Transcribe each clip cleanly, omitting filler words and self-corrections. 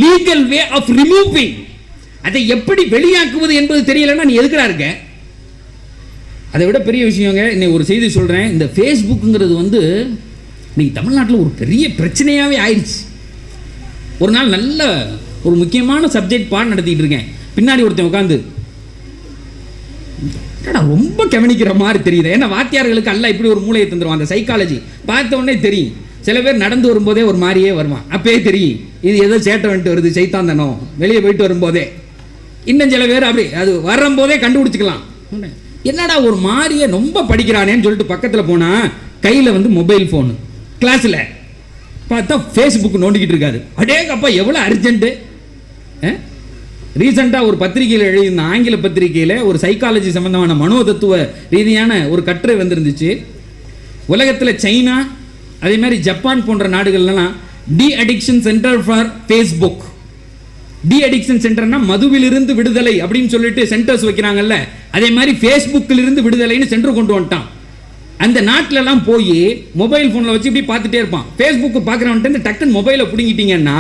Legal way of removing. அதை எப்படி வெளியாக்குவது என்பது தெரியலன்னா நீ எதுக்குறா இருக்க? அதை விட பெரிய விஷயங்க, இன்னைக்கு ஒரு செய்தி சொல்கிறேன். இந்த ஃபேஸ்புக்குங்கிறது வந்து இன்னைக்கு தமிழ்நாட்டில் ஒரு பெரிய பிரச்சனையாகவே ஆயிடுச்சு. ஒரு நாள் நல்ல ஒரு முக்கியமான சப்ஜெக்ட் பாடம் நடத்திட்டு இருக்கேன். பின்னாடி ஒருத்தன் உட்காந்து ரொம்ப கவனிக்கிற மாதிரி தெரியுது. ஏன்னா வாத்தியார்களுக்கு அல்ல இப்படி ஒரு மூளையை தந்துடுவான். அந்த சைக்காலஜி பார்த்த உடனே தெரியும். சில பேர் நடந்து வரும்போதே ஒரு மாதிரியே வருவான். அப்பயே தெரியும் இது ஏதோ சேட்டை வந்துட்டு வருது, சைத்தான் தானோ வெளியே போயிட்டு வரும்போதே. இன்னும் சில பேர் அப்படி அது வரும்போதே கண்டுபிடிச்சிக்கலாம். என்னடா ஒரு மாதிரியே ரொம்ப படிக்கிறானேன்னு சொல்லிட்டு பக்கத்தில் போனால் கையில் வந்து மொபைல் ஃபோனு, கிளாஸில் பார்த்தா ஃபேஸ்புக் நோண்டிக்கிட்டு இருக்காரு. அடேங்கப்பா எவ்வளோ அர்ஜென்ட்டு. ரீசெண்டாக ஒரு பத்திரிகையில் எழுதியிருந்த ஆங்கில பத்திரிகையில் ஒரு சைக்காலஜி சம்பந்தமான மனோதத்துவ ரீதியான ஒரு கட்டுரை வந்திருந்துச்சு. உலகத்தில் சைனா அதே மாதிரி ஜப்பான் போன்ற நாடுகள்லாம் de addiction centre for Facebook. De addiction சென்டர்னா மதுவிலிருந்து விடுதலை அப்படின்னு சொல்லிட்டு சென்டர்ஸ் வைக்கிறாங்கல்ல, அதே மாதிரி ஃபேஸ்புக்கிலிருந்து விடுதலைன்னு சென்டர் கொண்டு வந்துட்டான். அந்த நாட்டிலலாம் போய் மொபைல் ஃபோனில் வச்சு இப்படி பார்த்துட்டே இருப்பான். ஃபேஸ்புக்கு பார்க்குறவன்ட்டு டக்குன்னு மொபைலை பிடிங்கிட்டீங்கன்னா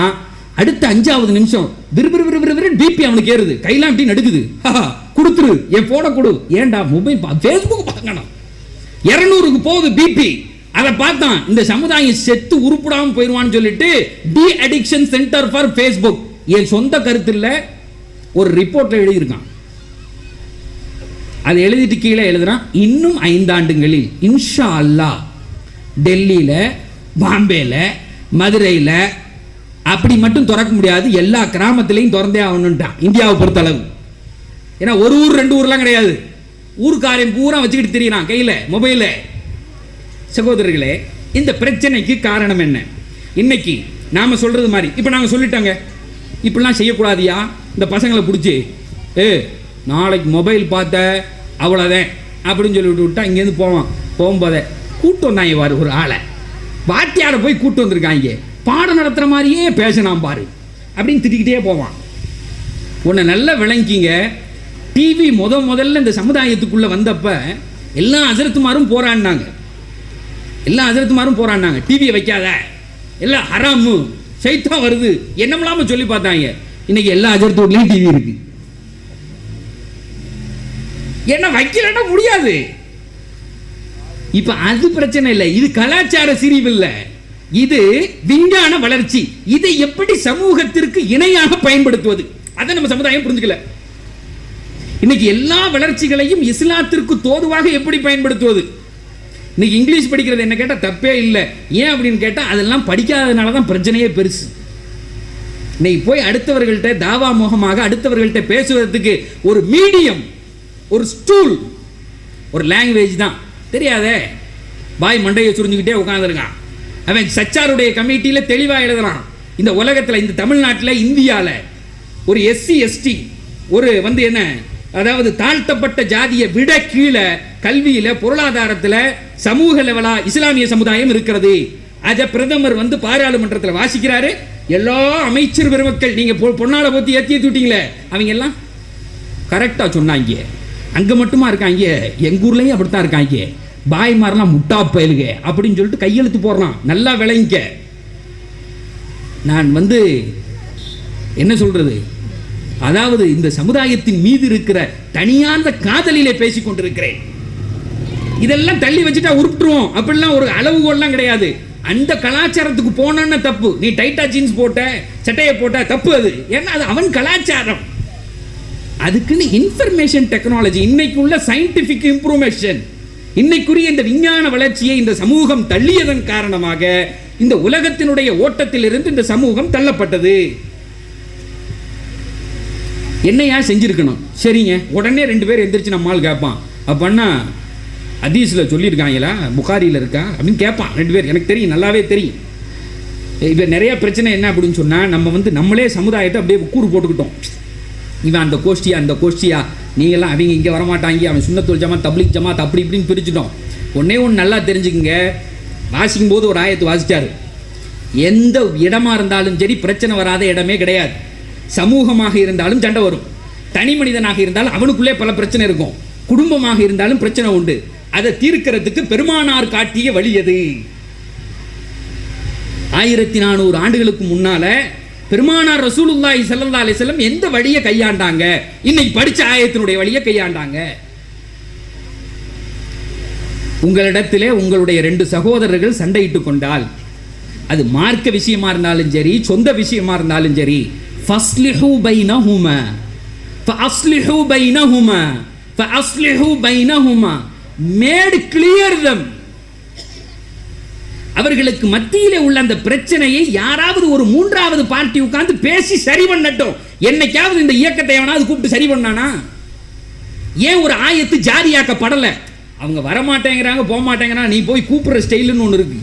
அடுத்த 5வது நிமிஷம் விறுவிறு பிபி அவனுக்கு ஏறுது, கையெல்லாம் இப்படி நடுக்குது. கொடுத்துரு என் போனை கொடு. ஏன்டா மொபைல் ஃபேஸ்புக் பார்க்கணும். 200க்கு போகுது பிபி. அதை பார்த்தான் இந்த சமுதாயம் செத்து உருப்படாமல் போயிடுவான்னு சொல்லிட்டு de addiction centre for Facebook. என் சொந்த கருத்தில் ஒரு ரிப்போர்ட்டில் எழுதியிருக்கான். அதை எழுதிட்டு கீழே எழுதுறான், இன்னும் 5 ஆண்டுகளில் இன்ஷா அல்லாஹ் டெல்லியில், பாம்பேல, மதுரையில் அப்படி மட்டும் திறக்க முடியாது, எல்லா கிராமத்திலையும் திறந்தே ஆகணும்ட்டான் இந்தியாவை பொறுத்தளவு. ஏன்னா ஒரு ஊர் 2 ஊர்லாம் கிடையாது, ஊருக்காரையும் பூரா வச்சுக்கிட்டு தெரியறான் கையில் மொபைல. சகோதரர்களே, இந்த பிரச்சனைக்கு காரணம் என்ன? இன்னைக்கு நாம சொல்றது மாதிரி இப்போ நாங்கள் சொல்லிட்டாங்க, இப்படிலாம் செய்யக்கூடாதியா இந்த பசங்களை பிடிச்சி, நாளைக்கு மொபைல் பார்த்த அவ்வளோதான் அப்படின்னு சொல்லிவிட்டு விட்டா இங்கேருந்து போகும்போதே கூட்டு வந்தாங்க பாரு ஒரு ஆளை, வாத்தியாரை போய் கூட்டு வந்திருக்காங்க, பாடம் நடத்துகிற மாதிரியே பேசினான் பாரு அப்படின்னு திட்டிக்கிட்டே போவான். உன்னை நல்லா விளங்கிங்க. டிவி முதல்ல இந்த சமுதாயத்துக்குள்ளே வந்தப்ப எல்லா அசரத்துமாரும் போராடினாங்க. டிவியை வைக்காத, எல்லாம் ஹராமு, சைத்தான் வருது, என்னமெல்லாம சொல்லி பார்த்தாங்க. இன்னைக்கு எல்லா அஜரத்தோட்லையும் டிவி இருக்கு. என்ன வைக்கலன்னா முடியாது. இப்ப அது பிரச்சனை இல்லை, இது கலாச்சார சிரிவு இல்லை, இது விஞ்ஞான வளர்ச்சி. இதை எப்படி சமூகத்திற்கு இணையாக பயன்படுத்துவது, அதை நம்ம சமுதாயம் புரிஞ்சுக்கல. இன்னைக்கு எல்லா வளர்ச்சிகளையும் இஸ்லாத்திற்கு தோதுவாக எப்படி பயன்படுத்துவது. இன்னைக்கு இங்கிலீஷ் படிக்கிறது என்ன கேட்டால் தப்பே இல்லை. ஏன் அப்படின்னு கேட்டால் அதெல்லாம் படிக்காததுனால தான் பிரச்சனையே பெருசு. இன்னைக்கு போய் அடுத்தவர்கள்ட்ட தாவா முகமாக அடுத்தவர்கள்ட்ட பேசுவதற்கு ஒரு மீடியம், ஒரு ஸ்டூல், ஒரு லாங்குவேஜ் தான் தெரியாதே. பாய் மண்டையை சுரிஞ்சுக்கிட்டே உட்காந்துருக்கான். அவன் சச்சாருடைய கமிட்டியில் தெளிவாக எழுதுறான், இந்த உலகத்தில், இந்த தமிழ்நாட்டில், இந்தியாவில் ஒரு எஸ்சி எஸ்டி ஒரு வந்து என்ன, அதாவது தாழ்த்தப்பட்ட ஜாதியை விட கீழே கல்வியில், பொருளாதாரத்தில், சமூக லெவலா இஸ்லாமிய சமுதாயம் இருக்கிறது. அதை பிரதமர் வந்து பாராளுமன்றத்தில் வாசிக்கிறாரு. எல்லா அமைச்சர் பெருமக்கள் நீங்க பொன்னால போத்தி ஏற்றி விட்டீங்களே, அவங்க எல்லாம் கரெக்டா சொன்னாங்க. அங்க மட்டுமா இருக்காங்க, எங்க ஊர்லயும் அப்படித்தான் இருக்காங்க, பாய்மாரெல்லாம் முட்டா பயலுக அப்படின்னு சொல்லிட்டு கையெழுத்து போடுறான். நல்லா விளங்கிக்க. நான் வந்து என்ன சொல்றது, அதாவது இந்த சமுதாயத்தின் மீது இருக்கிற தனியான காதலிலே பேசிக் கொண்டிருக்கிறேன். இதெல்லாம் தள்ளி வச்சுட்டா உருட்டுருவோம் அப்படிலாம் ஒரு அளவுகோல்லாம் கிடையாது. அந்த கலாச்சாரத்துக்கு போனோன்னு தப்பு. நீ டைட்டா ஜீன்ஸ் போட்ட, சட்டையை போட்ட தப்பு அது. ஏன்னா அது அவன் கலாச்சாரம். அதுக்குன்னு இன்ஃபர்மேஷன் டெக்னாலஜி, இன்னைக்கு உள்ள சயின்டிபிக் இம்ப்ரூவ்மென்ட், இன்னைக்குரிய இந்த விஞ்ஞான வளர்ச்சியை இந்த சமூகம் தள்ளியதன் காரணமாக இந்த உலகத்தினுடைய ஓட்டத்தில் இருந்து இந்த சமூகம் தள்ளப்பட்டது. என்னையா செஞ்சிருக்கணும்? சரிங்க, உடனே 2 பேர் எந்திரிச்சு நம்மால் கேட்பான், அப்பன்னா ஹதீஸில் சொல்லியிருக்காங்களா, புகாரியில் இருக்கா அப்படின்னு கேட்பான். 2 பேர், எனக்கு தெரியும், நல்லாவே தெரியும். இப்போ நிறைய பிரச்சனை என்ன அப்படின்னு சொன்னால், நம்ம வந்து நம்மளே சமுதாயத்தை அப்படியே கூறு போட்டுக்கிட்டோம். இவன் அந்த கோஷ்டியா, அந்த கோஷ்டியா, நீங்கள்லாம் அவங்க இங்கே வரமாட்டாங்க, அவன் சுன்னத்துல் ஜமாத், தப்லீக் ஜமாத், அப்படி இப்படின்னு பிரிச்சுட்டோம். ஒன்றே ஒன்று நல்லா தெரிஞ்சுக்குங்க, வாசிக்கும் போது ஒரு ஆயத்து வாசித்தார், எந்த இடமா இருந்தாலும் சரி பிரச்சனை வராத இடமே கிடையாது. சமூகமாக இருந்தாலும் சண்டை வரும், தனி மனிதனாக இருந்தாலும் அவனுக்குள்ளே பல பிரச்சனை இருக்கும், குடும்பமாக இருந்தாலும் பிரச்சனை உண்டு. அதை தீர்க்கிறதுக்கு பெருமானார் காட்டிய வழி எது? 1400 ஆண்டுகளுக்கு முன்னால பெருமானார் ரசூலுல்லாஹி ஸல்லல்லாஹு அலைஹி வஸல்லம் எந்த வழியை கையாண்டாங்க? இன்னைக்கு படிச்ச ஆயத்தினுடைய வழியை கையாண்டாங்க. உங்களிடத்திலே உங்களுடைய 2 சகோதரர்கள் சண்டையிட்டுக் கொண்டால், அது மார்க்க விஷயமா இருந்தாலும் சரி, சொந்த விஷயமா இருந்தாலும் சரி, ஃபஸ்லிஹு பைனஹுமா ஃபஅஸ்லிஹு பைனஹுமா ஃபஅஸ்லிஹு பைனஹுமா, மேட் கிளியர் தம். அவர்களுக்கு மத்தியிலே உள்ள அந்த பிரச்சனையை யாராவது ஒரு 3வது பார்ட்டி உட்கார்ந்து பேசி சரி பண்ணட்டும். என்னைக்காவது இந்த இயக்கத்தை எவனாவது கூப்பிட்டு சரி பண்ணானா? ஏன் ஒரு ஆயத்து ஜாரியாக்கப்படல? அவங்க வரமாட்டேங்கிறாங்க, போக மாட்டேங்கிறாங்க, நீ போய் கூப்பிடுற ஸ்டைல்னு ஒன்று இருக்கு.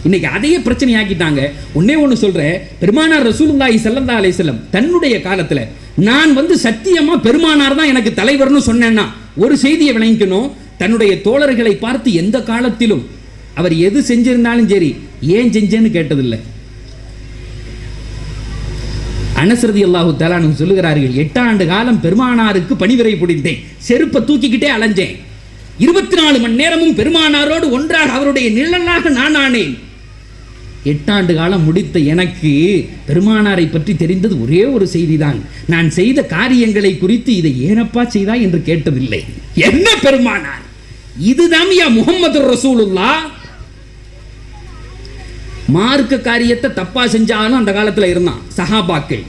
இன்னைக்கு அதையே பிரச்சனை ஆக்கிட்டாங்க. ஒன்னே ஒன்று சொல்றேன், பெருமானார் ரசூலுல்லாஹி ஸல்லல்லாஹு அலைஹி வஸல்லம் தன்னுடைய காலத்துல நான் சத்தியமா பெருமானார் தான் எனக்கு தலைவர்னு சொன்னேன்னா ஒரு செய்தியை விளங்கிக்கணும். தன்னுடைய தோழர்களை பார்த்து எந்த காலத்திலும் அவர் எது செஞ்சிருந்தாலும் சரி ஏன் செஞ்சேன்னு கேட்டதில்லை. அனஸ் ரலியல்லாஹு தஆலா அன்ஹு சொல்லுகிறார்கள், 8 ஆண்டு காலம் பெருமானாருக்கு பணிவிடை புரிந்தேன், செருப்பை தூக்கிக்கிட்டே அலைஞ்சேன், 24 மணி நேரமும் பெருமானாரோடு ஒன்றாக அவருடைய நிழலாக நான் ஆனேன். 8 ஆண்டு காலம் முடித்த எனக்கு பெருமானாரை பற்றி தெரிந்தது ஒரே ஒரு செய்திதான். நான் செய்த காரியங்களை குறித்து இதை ஏனப்பா செய்தா என்று கேட்டதில்லை. என்ன பெருமானார், இதுதான் யா முஹம்மது ரசூலுல்லாஹ். மார்க்க காரியத்தை தப்பா செஞ்சாலும் அந்த காலத்துல இருந்தான் சஹாபாக்கள்.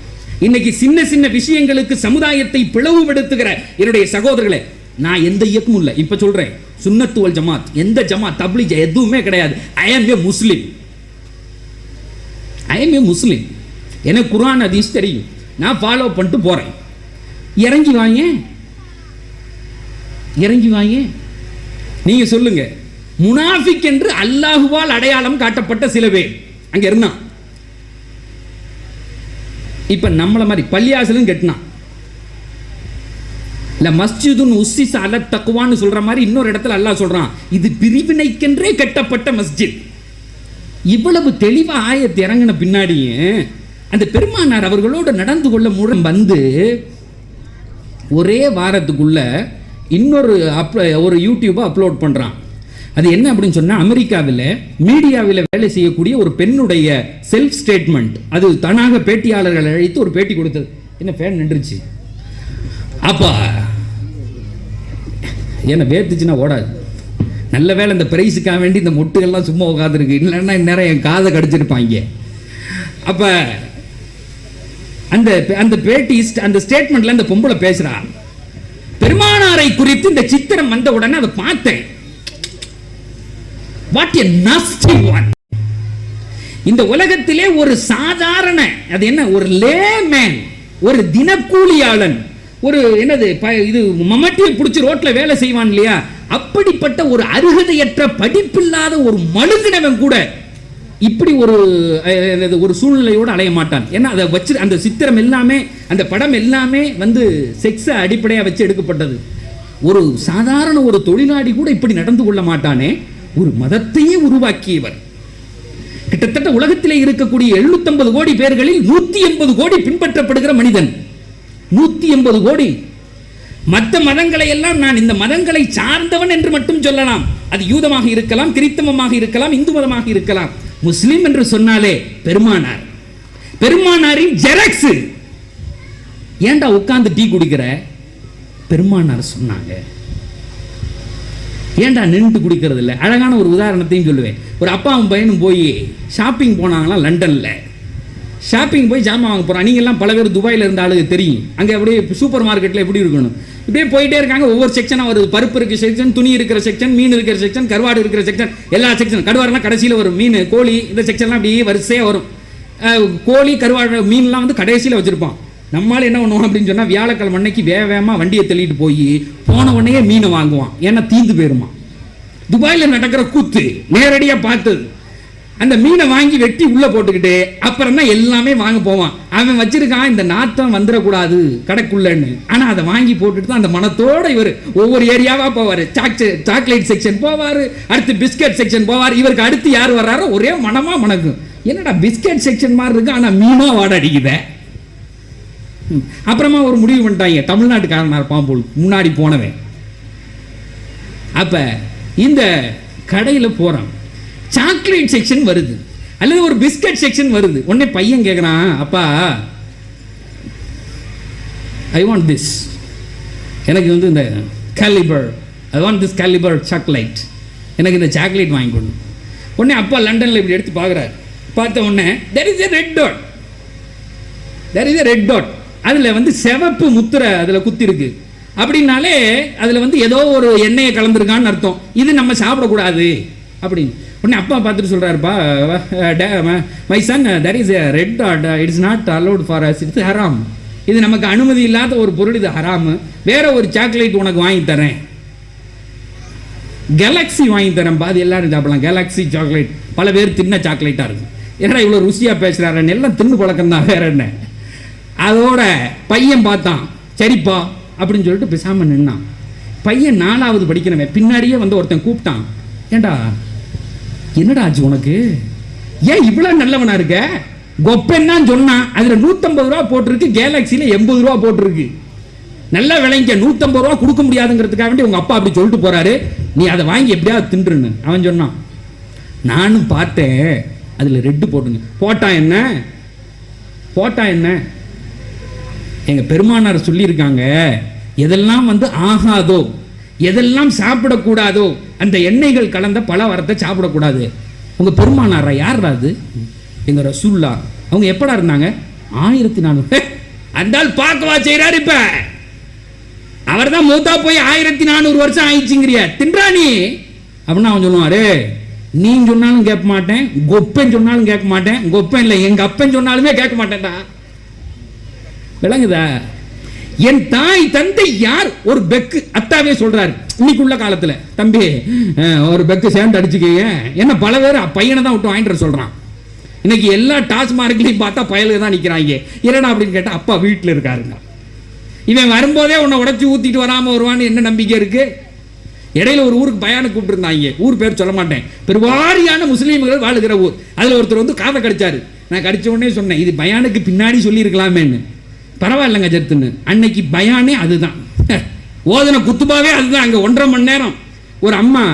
இன்னைக்கு சின்ன சின்ன விஷயங்களுக்கு சமுதாயத்தை பிளவுபடுத்துகிற என்னுடைய சகோதரர்களே, நான் எந்த இயக்கமும் இல்லை, இப்ப சொல்றேன், சுன்னத்து வல் ஜமாத், எந்த ஜமாத் தப்லீக் எதுவுமே கிடையாது. ஐ அம் ஏ முஸ்லிம், ஐ அம் ஏ முஸ்லிம். எனக்கு குர்ஆன் ஹதீஸ் தெரியும், நான் ஃபாலோ பண்ணிட்டு போறேன். இறங்கி வாங்க, இறங்கி வாங்க. நீங்க சொல்லுங்க, முனாஃபிக் என்று அல்லாஹுவால் அடையாளம் காட்டப்பட்ட சில பேர் அங்க இருந்தான். இப்ப நம்மள மாதிரி பள்ளியாசலும் கட்டினான், இல்ல மஸ்ஜிதுன் உஸ்ஸிஸ அலா தக்வான்னு சொல்ற மாதிரி இன்னொரு இடத்துல அல்லாஹ் சொல்றான், இது பிரிவினைக்கென்றே கட்டப்பட்ட மஸ்ஜித். இவ்வளவு தெளிவா ஆயத்து இறங்கின பின்னாடியே அந்த பெருமானார் அவர்களோடு நடந்து கொள்ள வந்து ஒரே வாரத்துக்குள்ள இன்னொரு ஒரு யூடியூபை அப்லோட் பண்றான். அது என்ன அப்படின்னு சொன்னா, அமெரிக்காவில் மீடியாவில் வேலை செய்யக்கூடிய ஒரு பெண்ணுடைய செல்ஃப் ஸ்டேட்மெண்ட். அது தனாக பேட்டியாளர்கள் அழைத்து ஒரு பேட்டி கொடுத்தது. என்ன ஃபேன் நின்றுச்சு அப்பா, என்ன வேர்த்துச்சுன்னா ஓடாது. நல்ல வேலை இந்த பிரைஸுக்காக வேண்டி இந்த மொட்டுகள்லாம் சும்மா உட்காந்துருக்கு, இல்லைன்னா இந்நேரம் என் காதை கடிச்சிருப்பாங்க. அப்ப அந்த அந்த பேட்டி அந்த ஸ்டேட்மெண்ட்ல அந்த பொம்பளை பேசுறா, பெருமானாரை குறித்து இந்த சித்திரம் வந்த உடனே அதை பார்த்தேன். What a nasty one. இந்த உலகத்திலே ஒரு சாதாரண, அது என்ன, ஒரு லேமேன், ஒரு தினக்கூலியாளன், ஒரு என்னது இது மம்மட்டியை பிடிச்சி ரோட்ல வேலை செய்வான் இல்லையா, அப்படிப்பட்ட ஒரு அருகதையற்ற படிப்பில்லாத ஒரு மழுங்கினவன் கூட இப்படி ஒரு சூழ்நிலையோடு அலைய மாட்டான். ஏன்னா அதை வச்சு அந்த சித்திரம் எல்லாமே, அந்த படம் எல்லாமே செக்ஸை அடிப்படையாக வச்சு எடுக்கப்பட்டது. ஒரு சாதாரண ஒரு தொழிலாளி கூட இப்படி நடந்து கொள்ள மாட்டானே, ஒரு மதத்தையே உருவாக்கியவர். கிட்டத்தட்ட உலகத்திலே இருக்கக்கூடிய 750 கோடி பேர்களில் 180 கோடி பின்பற்றப்படுகிற மனிதன். 180 கோடி. மற்ற மதங்களை எல்லாம் நான் இந்த மதங்களை சார்ந்தவன் என்று மட்டும் சொல்லலாம். அது யூதமாக இருக்கலாம், கிறிஸ்தவமாக இருக்கலாம், இந்து மதமாக இருக்கலாம். முஸ்லிம் என்று சொன்னாலே பெருமானார், பெருமானாரின் ஜெராக்ஸ். ஏண்டா உட்கார்ந்து டீ குடிக்கிற? பெருமானார் சொன்னாங்க. ஏண்டா நின்று குடிக்கிறது இல்லை? அழகான ஒரு உதாரணத்தையும் சொல்லுவேன். ஒரு அப்பாவும் பையனும் போய் ஷாப்பிங் போனாங்களாம் லண்டன்ல. ஷாப்பிங் போய் ஜாமான் வாங்க போறான். நீங்கெல்லாம் பல பேர் துபாயில் இருந்த ஆளுக்கு தெரியும். அங்கே அப்படியே சூப்பர் மார்க்கெட்டில் எப்படி இருக்கணும், இப்படியே போயிட்டே இருக்காங்க. ஒவ்வொரு செக்ஷனாக வருது. பருப்பு இருக்கிற செக்ஷன், துணி இருக்கிற செக்ஷன், மீன் இருக்கிற செக்ஷன், கருவாடு இருக்கிற செக்ஷன், எல்லா செக்ஷன். கருவாடுனா கடைசியில் வரும், மீன் கோழி இந்த செக்ஷன்லாம் அப்படியே வரிசையாக வரும். கோழி கருவாடு மீன்லாம் கடைசியில் வச்சிருப்பான். நம்மளால என்ன பண்ணுவோம் அப்படின்னு சொன்னால், வியாழக்கிழமை அன்னைக்கு வேகமாக வண்டியை தள்ளிட்டு போய் போன உடனே மீனை வாங்குவான். ஏன்னா தீந்து போயிருமா. துபாயில் நடக்கிற கூத்து நேரடியாக பார்த்தது. அந்த மீனை வாங்கி வெட்டி உள்ள போட்டுக்கிட்டு அப்புறம் தான் எல்லாமே வாங்க போவான். அவன் வச்சிருக்கான், இந்த நாத்தம் வந்துடக்கூடாது கடைக்குள்ளன்னு. ஆனா அதை வாங்கி போட்டுட்டு தான் அந்த மனத்தோட இவர் ஒவ்வொரு ஏரியாவா போவாரு. சாக்லேட் செக்ஷன் போவாரு, அடுத்து பிஸ்கட் செக்ஷன் போவார். இவருக்கு அடுத்து யார் வர்றாரோ ஒரே மனமா மணக்கும். என்னடா பிஸ்கட் செக்ஷன் மாதிரி இருக்கு, ஆனா மீனா வாட அடிக்குத. அப்புறமா ஒரு முடிவு பண்ணிட்டாங்க, தமிழ்நாட்டுக்காரனா இருப்பான் போல் முன்னாடி போனவன். அப்ப இந்த கடையில் போறான், சாக்லேட் செக்ஷன் வருது. அல்லது ஒரு பிஸ்கட் செக்ஷன் வருது, உடனே பையன் கேட்குறான், அப்பா ஐ வாண்ட் திஸ், எனக்கு வந்து இந்த calibre, I want this calibre chocolate, எனக்கு இந்த சாக்லேட் வாங்கி கொடு. உடனே அப்பா லண்டனில் இப்படி எடுத்து பார்க்குறாரு, பார்த்த உடனே there is a red dot, there is a red dot, அதில் வந்து சிவப்பு முத்திரை அதில் குத்தி இருக்கு அப்படின்னாலே அதில் வந்து ஏதோ ஒரு எண்ணெயை கலந்துருக்கான்னு அர்த்தம், இது நம்ம சாப்பிடக்கூடாது அப்படின்னு. உடனே அப்பா பார்த்துட்டு சொல்கிறாருப்பா, my son there is a red dot, it is not allowed for us, it's haram, இது நமக்கு அனுமதி இல்லாத ஒரு பொருள், இது ஹராமு, வேற ஒரு சாக்லேட் உனக்கு வாங்கி தரேன், கேலக்ஸி வாங்கி தரேன், பாதி எல்லாரும் சாப்பிடலாம், கேலக்ஸி சாக்லேட் பல பேர் தின்ன சாக்லேட்டாக இருக்கும், ஏன்னா இவ்வளோ ருசியாக பேசுகிறாருன்னு எல்லாம் தின்னு பழக்கம் தான், வேற என்ன. அதோட பையன் பார்த்தான், சரிப்பா அப்படின்னு சொல்லிட்டு பேசாமல் நின்னான். பையன் 4வது படிக்கிறவன் பின்னாடியே வந்து ஒருத்தன் கூப்பிட்டான், ஏண்டா என்னடா ஆச்சு உனக்கு, ஏன் இவ்வளோ நல்லவனா இருக்க, கொப்பன்னா சொன்னான், அதில் 150 ரூபா போட்டிருக்கு, கேலக்ஸியில் 80 ரூபா போட்டிருக்கு, நல்லா விளைங்க, 150 ரூபா கொடுக்க முடியாதுங்கிறதுக்காக வேண்டி உங்க அப்பா அப்படி சொல்லிட்டு போறாரு, நீ அதை வாங்கி எப்படியாவது தின்றுன்னு அவன் சொன்னான். நானும் பார்த்தேன், அதில் ரெட்டு போட்டுங்க, போட்டா என்ன போட்டா என்ன, எங்க பெருமானார் சொல்லியிருக்காங்க, எதெல்லாம் வந்து ஆகாதோ, எதெல்லாம் சாப்பிடக்கூடாதோ அந்த எண்ணெய்கள் கலந்த பலவரத்தை சாப்பிடக்கூடாது. உங்க பெருமானாரா, யாரா அது, எங்க ரசூல்லா, அவங்க எப்படா இருந்தாங்க, 1400, அந்தால் பார்க்கவா செய்யறாரு, இப்ப அவர் தான் மூத்தா போய் 1400 வருஷம் ஆயிடுச்சுங்கிறியா, தின்றா நீ அப்படின்னா அவன் சொல்லுவாரு, நீ சொன்னாலும் கேட்க மாட்டேன், கொப்பன் சொன்னாலும் கேட்க மாட்டேன், கொப்பன் இல்லை எங்க அப்பன் சொன்னாலுமே கேட்க மாட்டேன்டா, விளங்குதா. என் தாய் தந்தை யார், ஒரு பெக்கு, அத்தாவே சொல்றாரு இன்னைக்குள்ள காலத்துல, தம்பி ஒரு பெக்கு சேர்ந்து அடிச்சுக்கீங்க, என்ன பல பேர் பையனை தான் விட்டு வாங்கிட்டு சொல்றான். இன்னைக்கு எல்லா டாஸ்மார்க்லையும் பார்த்தா பயலுக தான் நிற்கிறாங்க, என்னடா அப்படின்னு கேட்டால் அப்பா வீட்டில் இருக்காருங்க, இவன் வரும்போதே உன்னை உடச்சி ஊற்றிட்டு வராமல் வருவான்னு என்ன நம்பிக்கை இருக்கு. இடையில ஒரு ஊருக்கு பயானுக்கு கூப்பிட்டுருந்தாங்க, ஊர் பேர் சொல்ல மாட்டேன், பெருவாரியான முஸ்லீம்கள் வாழுகிற ஊர், அதில் ஒருத்தர் வந்து காதை கடிச்சாரு, நான் கடிச்ச உடனே சொன்னேன், இது பயானுக்கு பின்னாடி சொல்லியிருக்கலாமேன்னு, பரவாயில்லைங்க ஜெர்த்துன்னு, அன்னைக்கு பயானே அதுதான், ஓதன குத்துபாவே அதுதான். அங்கே 1.5 மணி நேரம் ஒரு அம்மா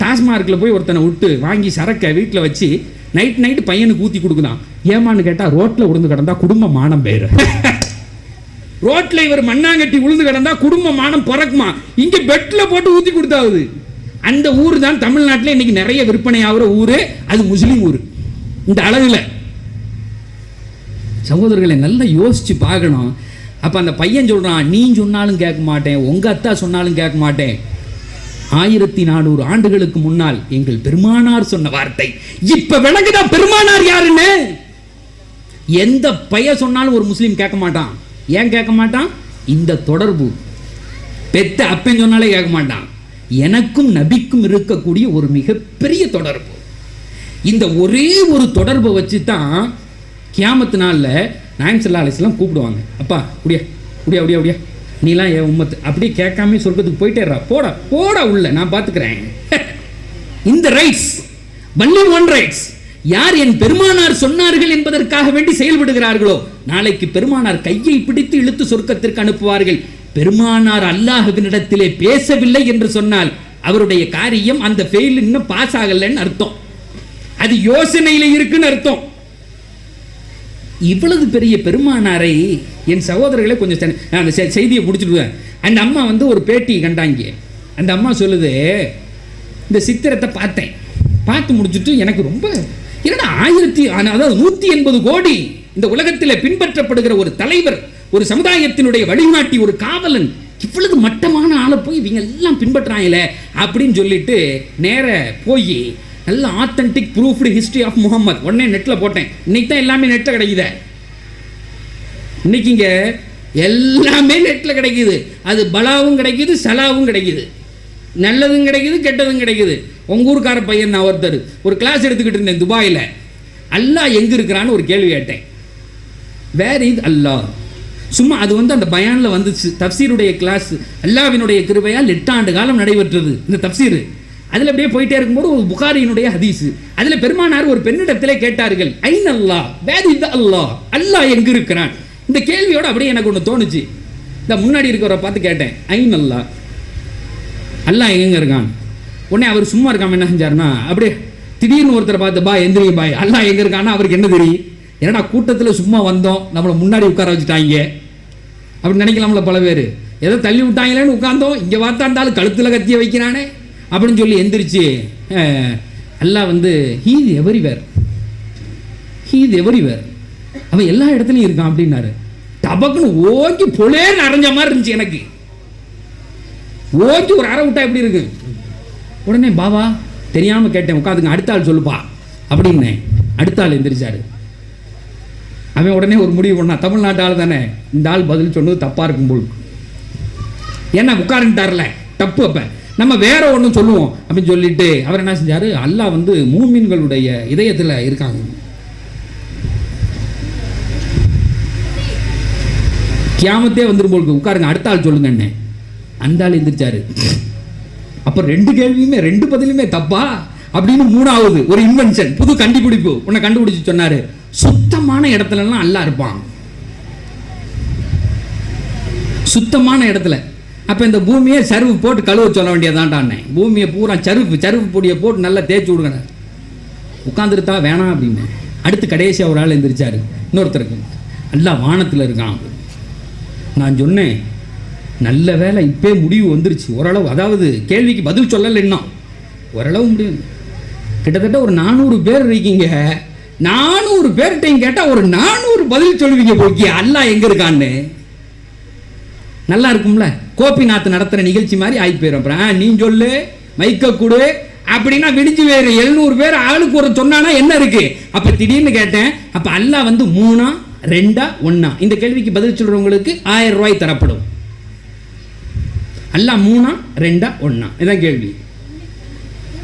டாஸ்மார்க்கில் போய் ஒருத்தனை விட்டு வாங்கி சரக்கை வீட்டில் வச்சு நைட்டு பையனுக்கு ஊற்றி கொடுக்குதான், ஏமான்னு கேட்டால் ரோட்டில் உளுந்து கிடந்தா குடும்ப மானம் பேரு, ரோட்டில் இவர் மண்ணாங்கட்டி உளுந்து கிடந்தா குடும்ப மானம் பிறக்குமா, இங்கே பெட்டில் போட்டு ஊற்றி கொடுத்தாவது. அந்த ஊர் தான் தமிழ்நாட்டில் இன்னைக்கு நிறைய விற்பனை ஆகிற ஊர், அது முஸ்லீம் ஊர். இந்த அளவில் சகோதரர்களை நல்லா யோசிச்சு பார்க்கணும். அப்போ அந்த பையன் சொல்கிறான், நீ சொன்னாலும் கேட்க மாட்டேன், உங்கள் அத்தா சொன்னாலும் கேட்க மாட்டேன், 1400 ஆண்டுகளுக்கு முன்னால் எங்கள் பெருமானார் சொன்ன வார்த்தை. இப்ப விளங்குதா பெருமானார் யாருன்னு? எந்த பைய சொன்னாலும் ஒரு முஸ்லீம் கேட்க மாட்டான். ஏன் கேட்க மாட்டான்? இந்த தொடர்பு. பெத்த அப்பன் சொன்னாலே கேட்க மாட்டான். எனக்கும் நபிக்கும் இருக்கக்கூடிய ஒரு மிகப்பெரிய தொடர்பு. இந்த ஒரே ஒரு தொடர்பை வச்சு தான் கியாமத்து நாளில் நாயம் ஸல்லல்லாஹு அலைஹி வஸல்லம் கூப்பிடுவாங்க. அப்பா குடியா குடியா குடியா குடியா, நீலாம் என் உம்மத்து, அப்படியே கேட்காம சொர்க்கத்துக்கு போயிட்டேறா, போடா போடா உள்ள, நான் பார்த்துக்கிறேன். இந்த ரைட்ஸ் ஒன்லி ஒன் ரைட்ஸ். யார் என் பெருமானார் சொன்னார்கள் என்பதற்காக வேண்டி செயல்படுகிறார்களோ நாளைக்கு பெருமானார் கையை பிடித்து இழுத்து சொர்க்கத்திற்கு அனுப்புவார்கள். பெருமானார் அல்லாஹ்வினிடத்திலே பேசவில்லை என்று சொன்னால் அவருடைய காரியம் அந்த ஃபெயில் இன்னும் பாஸ் ஆகலன்னு அர்த்தம். அது யோசனையில இருக்குன்னு அர்த்தம். இவ்வளவு பெரிய பெருமானாரை என் சகோதரர்களை கொஞ்சம் அந்த செய்தியை முடிச்சுட்டு, அந்த அம்மா வந்து ஒரு பேட்டி கண்டாங்க. அந்த அம்மா சொல்லுது, இந்த சித்திரத்தை பார்த்தேன், பார்த்து முடிச்சுட்டு எனக்கு ரொம்ப என்னடா 180 கோடி இந்த உலகத்தில் பின்பற்றப்படுகிற ஒரு தலைவர், ஒரு சமுதாயத்தினுடைய வழிகாட்டி, ஒரு காவலன், இவ்வளவு மட்டமான ஆளை போய் இவங்க எல்லாம் பின்பற்றாங்களே அப்படின்னு சொல்லிட்டு நேர போய் நல்ல authentic proofed history of Muhammad உடனே நெட்டில் போட்டேன். இன்னைக்கு தான் எல்லாமே நெட்டில் கிடைக்குது. இன்னைக்கு இங்கே எல்லாமே நெட்டில் கிடைக்குது. அது பலாவும் கிடைக்குது, சலாவும் கிடைக்குது, நல்லதும் கிடைக்குது, கெட்டதும் கிடைக்குது. உங்கள் ஊருக்கார பையன் நான் ஒருத்தர் ஒரு கிளாஸ் எடுத்துக்கிட்டு இருந்தேன் துபாயில். அல்லாஹ் எங்கே இருக்கிறான்னு ஒரு கேள்வி கேட்டேன். வேர் இஸ் அல்லாஹ்? சும்மா அது வந்து அந்த பயானில் வந்துச்சு. தப்சீருடைய கிளாஸ் அல்லாஹ்வினுடைய கிருபையால் 8 ஆண்டு காலம் நடைபெற்றது இந்த தப்சீர். அதில் அப்படியே போயிட்டே இருக்கும்போது ஒரு புகாரியினுடைய ஹதீஸ், அதில் பெருமானார் ஒரு பெண்ணிடத்திலே கேட்டார்கள், ஐன் அல்லாஹ், வேர் இஸ் அல்லாஹ், அல்லாஹ் எங்கே இருக்கிறான்? இந்த கேள்வியோட அப்படியே எனக்கு ஒன்று தோணுச்சு. இந்த முன்னாடி இருக்கிறவரை பார்த்து கேட்டேன், ஐன் அல்லாஹ், அல்லாஹ் எங்கே இருக்கான்? உடனே அவர் சும்மா இருக்காம என்ன செஞ்சாருன்னா அப்படியே திடீர்னு ஒருத்தரை பார்த்து பா எந்திரிங்க பாய், அல்லாஹ் எங்க இருக்கான்னா அவருக்கு என்ன தெரியும்? ஏன்னா கூட்டத்தில் சும்மா வந்தோம், நம்மளை முன்னாடி உட்கார வச்சுட்டாங்க அப்படின்னு நினைக்கலாம்ல பல பேர். ஏதோ தள்ளி விட்டாங்களேன்னு உட்கார்ந்தோம், இங்கே பார்த்தாண்டாலும் கழுத்தில் கத்திய வைக்கிறானே அப்படின்னு சொல்லி எந்திரிச்சு Allah he is everywhere, he is everywhere, அவன் எல்லா இடத்துலையும் இருக்கான் அப்படின்னாரு. டபக்குன்னு ஓங்கி பொலேன்னு அரைஞ்ச மாதிரி இருந்துச்சு எனக்கு. ஓங்கி ஒரு அரை விட்டா எப்படி இருக்கு? உடனே பாபா தெரியாம கேட்டேன், உட்காந்துங்க, அடுத்த ஆள் சொல்லுப்பா அப்படின்னு. அடுத்த ஆள் எந்திரிச்சாரு. அவன் உடனே ஒரு முடிவு பண்ணான், தமிழ்நாட்டு ஆள் தானே, இந்த ஆள் பதில் சொன்னது தப்பா இருக்கும் போல், ஏன்னா உட்காருட்டார்ல தப்பு, அப்ப நம்ம வேற ஒன்றும் சொல்லுவோம் அப்படின்னு சொல்லிட்டு அவர் என்ன செஞ்சாரு, அல்லாஹ் மூமின்களுடைய இதயத்தில் இருக்காங்க. கியாமத்தே வந்துடும் போல், உட்காருங்க அடுத்த ஆள் சொல்லுங்க என்ன. அந்த ஆள் எந்திரிச்சாரு. அப்ப ரெண்டு கேள்வியுமே ரெண்டு பதிலுமே தப்பா அப்படின்னு மூணாவது ஒரு இன்வென்ஷன், புது கண்டுபிடிப்பு உன்னை கண்டுபிடிச்சு சொன்னாரு, சுத்தமான இடத்துல எல்லாம் அல்லாஹ் இருப்பான், சுத்தமான இடத்துல. அப்ப இந்த பூமியை சருவு போட்டு கழுவ சொல்ல வேண்டியதான்டானே, பூமியை பூரா சருவு பொடியை போட்டு நல்லா தேய்ச்சி விடுங்க, உட்காந்துருத்தா வேணாம் அப்படின்னு. அடுத்து கடைசியா ஒரு ஆள் எந்திரிச்சாரு, இன்னொருத்தருக்கு, அல்லாஹ் வானத்தில் இருக்கான். நான் சொன்னேன் நல்ல வேலை இப்பே முடிவு வந்துருச்சு ஓரளவு, அதாவது கேள்விக்கு பதில் சொல்லலை இன்னும் ஓரளவு முடியும். கிட்டத்தட்ட ஒரு 400 பேர் இருக்கீங்க, 400 பேர்கிட்டையும் கேட்டா ஒரு 400 பதில் சொல்லுவீங்க போக்கி அல்லாஹ் எங்க இருக்கான்னு. நல்லா இருக்கும்ல, கோபிநாத் நடத்துற நிகழ்ச்சி மாதிரி ஆகி போயிடும். அப்புறம் நீ சொல்லு மைக்க கொடு அப்படின்னா விடிஞ்சு வேறு 700 பேர் ஆளுக்கு ஒரு சொன்னானா என்ன இருக்கு? அப்ப திடீர்னு கேட்டேன், அப்ப அல்லாஹ் 3 2 1 இந்த கேள்விக்கு பதில் சொல்றவங்களுக்கு 1000 ரூபாய் தரப்படும். அல்லாஹ் 3 2 1 இதான் கேள்வி.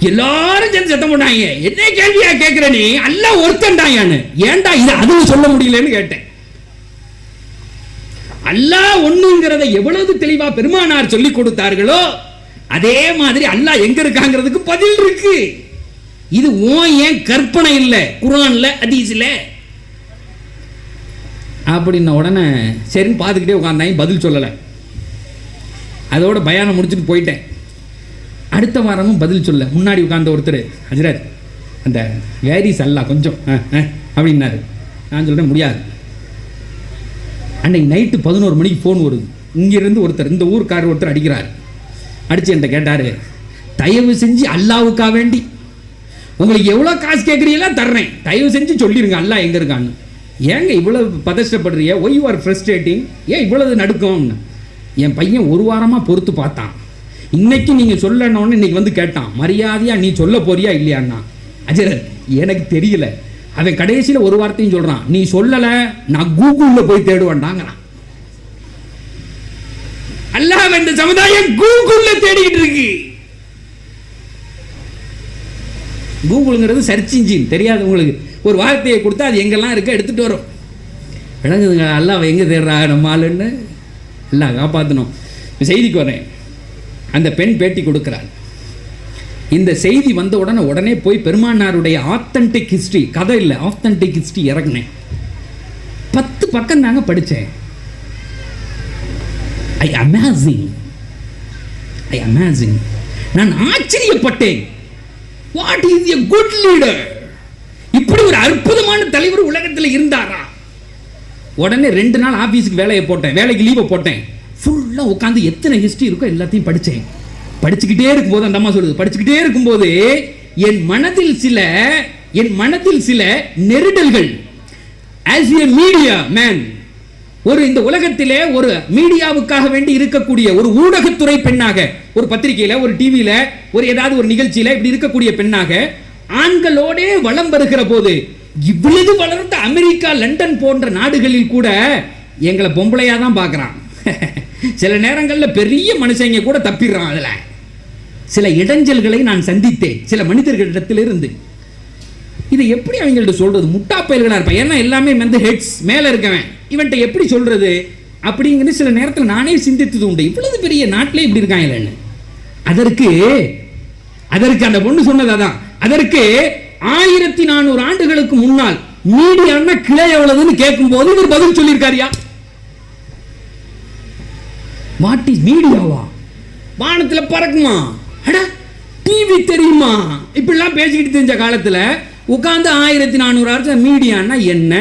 எல்லாரும் சேர்ந்து சத்தம் போட்டாங்க, என்ன கேள்வியா கேட்கிற நீ, அல்லாஹ் ஒருத்தன்டாயான்னு. ஏன்டா இது அதுவும் சொல்ல முடியலன்னு கேட்டேன். அல்லாஹ் ஒண்ணுங்கிறத எவ்வளவு தெளிவா பெருமானார் சொல்லி கொடுத்தார்களோ அதே மாதிரி அல்லாஹ் எங்க இருக்காங்கிறதுக்கு பதில் இருக்கு. இது ஏன் கற்பனை இல்ல, குர்ஆன்ல ஹதீஸ்ல. அப்படின்ன உடனே சரின்னு பார்த்துக்கிட்டே உட்கார்ந்தாங்க, பதில் சொல்லலை. அதோட பயானம் முடிச்சுட்டு போயிட்டேன். அடுத்த வாரமும் பதில் சொல்ல முன்னாடி உட்கார்ந்த ஒருத்தர், ஹஜ்ரத் அந்த வேரிஸ் அல்லாஹ் கொஞ்சம் அப்படின்னாரு. நான் சொல்றேன் முடியாது. அன்னைக்கு நைட்டு 11 மணிக்கு ஃபோன் வருது, இங்கிருந்து ஒருத்தர், இந்த ஊருக்காரர் ஒருத்தர் அடிக்கிறார். அடிச்சு என்கிட்ட கேட்டாரு, தயவு செஞ்சு அல்லாவுக்கா வேண்டி உங்களுக்கு எவ்வளோ காசு கேட்குறீங்களா தர்றேன், தயவு செஞ்சு சொல்லிடுங்க அல்லாஹ் எங்கே இருக்கான்னு. ஏங்க இவ்வளவு பதஷ்டப்படுறிய, ஒய் யூ ஆர் ஃப்ரஸ்ட்ரேட்டிங், ஏன் இவ்வளவு நடுக்கம்னு. என் பையன் ஒரு வாரமாக பொறுத்து பார்த்தான், இன்னைக்கு நீங்கள் சொல்லணும்னு இன்னைக்கு கேட்டான், மரியாதையா நீ சொல்ல போறியா இல்லையான்னா. அஜரத் எனக்கு தெரியல. அவன் கடைசியில் ஒரு வார்த்தையும் சொல்றான், நீ சொல்லலை நான் கூகுளில் போய் தேடுவேன்டாங்கிறான். அல்லாஹ் இந்த சமுதாயம் கூகுளில் தேடிக்கிட்டு இருக்கு. கூகுள்ங்கிறது சர்ச் இன்ஜின், தெரியாது உங்களுக்கு. ஒரு வார்த்தையை கொடுத்தா அது எங்கெல்லாம் இருக்க எடுத்துட்டு வரும். விளங்குதுங்க அல்லாஹ் எங்கே தேடுறா நம்ம ஆளுன்னு. எல்லாம் காப்பாற்றணும். செய்திக்கு வரேன். அந்த பெண் பேட்டி கொடுக்கிறார். இந்த செய்தி வந்த உடனே போய் பெருமானாருடைய ஆத்தன்டிக் ஹிஸ்டரி, கதை இல்லை ஆத்தன்டிக் ஹிஸ்டரி இறங்கினேன். 10 பக்கம் தாங்க படித்தேன். ஐ அமேசிங், நான் ஆச்சரியப்பட்டேன். What is a good leader, இப்படி ஒரு அற்புதமான தலைவர் உலகத்தில் இருந்தாரா. உடனே 2 நாள் ஆபீஸுக்கு வேலையை போட்டேன், வேலைக்கு லீவை போட்டேன். ஃபுல்லாக உட்காந்து எத்தனை ஹிஸ்டரி இருக்கோ எல்லாத்தையும் படித்தேன். படிச்சுக்கிட்டே இருக்கும்போது அந்த அம்மா சொல்லுது, படிச்சுக்கிட்டே இருக்கும்போது என் மனதில் சில நெருடல்கள். ஆஸ் எ மீடியா மேன், ஒரு இந்த உலகத்திலே ஒரு மீடியாவுக்காக வேண்டி இருக்கக்கூடிய ஒரு ஊடகத்துறை பெண்ணாக, ஒரு பத்திரிகையில, ஒரு டிவியில, ஒரு ஏதாவது ஒரு நிகழ்ச்சியில இப்படி இருக்கக்கூடிய பெண்ணாக ஆண்களோட வளம் வருகிற போது, இவ்வளவு வளர்ந்த அமெரிக்கா, லண்டன் போன்ற நாடுகளில் கூட எங்களை பொம்பளையா தான் பார்க்கறான். சில நேரங்களில் பெரிய மனுஷங்க கூட தப்பிடுறான். அதுல சில இடைஞ்சல்களை நான் சந்தித்தேன் சில மனிதர்களிடத்திலிருந்து. இதை எப்படி அவங்கள்ட்ட சொல்றது? முட்டா பயல்களா இருப்பேன். ஏன்னா எல்லாமே ஹெட்ஸ் மேல இருக்கவன், இவன்ட்ட எப்படி சொல்றது அப்படிங்கிற சில நேரத்தில் நானே சிந்தித்தது உண்டு. இவ்வளவு பெரிய நாட்டிலே இப்படி இருக்காங்க. அதற்கு அந்த பொண்ணு சொன்னதான், அதற்கு 1400 ஆண்டுகளுக்கு முன்னால் மீடியா கிளை எவ்வளவுன்னு கேட்கும் போது இவர் பதில் சொல்லியிருக்காரியா. What is மீடியாவா? வானத்தில் பறக்குமா? டிவி தெரியுமா இப்படிலாம் பேசிக்கிட்டு தெரிஞ்ச காலத்துல உட்கார்ந்து 1400 மீடியான்னா என்ன,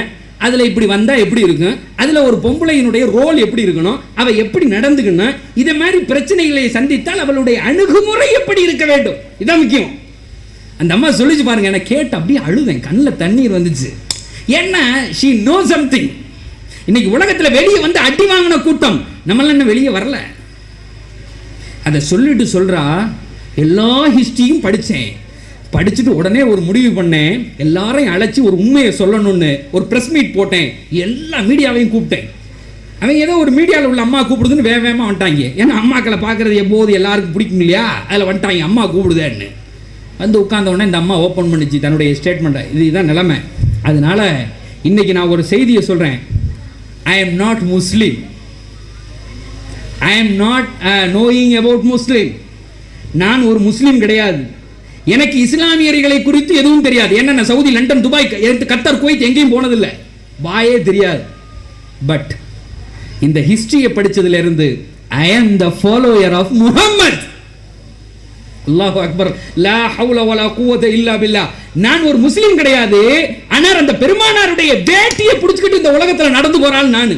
அதுல இப்படி வந்தா எப்படி இருக்கும், அதுல ஒரு பொம்பளையினுடைய ரோல் எப்படி இருக்கணும், அவ எப்படி நடந்துக்கணும், இத மாதிரி பிரச்சனைகளை சந்தித்தால் அவளுடைய அணுகுமுறை எப்படி இருக்க வேண்டும், இதான் முக்கியம். அந்த அம்மா சொல்லிச்சு பாருங்க, எனக்கு கேட்டு அப்படியே அழுதேன், கண்ணில் தண்ணீர் வந்துச்சு. ஏன்னா she knows something. இன்னைக்கு உலகத்துல வெளியே வந்து அடி வாங்கின கூட்டம் நம்மளாம் என்ன வெளியே வரல. அதை சொல்லிட்டு சொல்றா, எல்லா ஹிஸ்டரியும் படிச்சேன், படிச்சுட்டு உடனே ஒரு முடிவு பண்ணேன், எல்லாரையும் அழைச்சி ஒரு உண்மையை சொல்லணும்னு ஒரு பிரஸ் மீட் போட்டேன், எல்லா மீடியாவையும் கூப்பிட்டேன். அவன் ஏதோ ஒரு மீடியாவில் உள்ள அம்மா கூப்பிடுதுன்னு வேகமாக வந்துட்டாங்க. ஏன்னா அம்மாக்களை பார்க்கறது எப்போது எல்லாருக்கும் பிடிக்கும் இல்லையா, அதில் வந்துட்டாங்க அம்மா கூப்பிடுதேன்னு. வந்து உட்கார்ந்த உடனே இந்த அம்மா ஓப்பன் பண்ணிச்சு தன்னுடைய ஸ்டேட்மெண்ட்டை, இதுதான் நிலைமை. அதனால இன்னைக்கு நான் ஒரு செய்தியை சொல்றேன். I am not Muslim. I am not knowing about Muslim. நான் ஒரு முஸ்லீம் கிடையாது. எனக்கு இஸ்லாமியர்களை குறித்து எதுவும் தெரியாது. ஏன்னா நான் சவுதி, லண்டன், துபாய், கத்தர், குவைத் எங்கேயும் போனதில்லை, வாயே தெரியாது. பட் இந்த ஹிஸ்டரியை படிச்சதுல இருந்து I am the follower of Muhammad. அல்லாஹு அக்பர், லா ஹவுல வலா குவத இல்லா பில்லாஹ். நான் ஒரு முஸ்லீம் கிடையாது, ஆனால் அந்த பெருமானாருடைய வேட்டியை பிடிச்சிக்கிட்டு இந்த உலகத்துல நடந்து போறாள் நான்.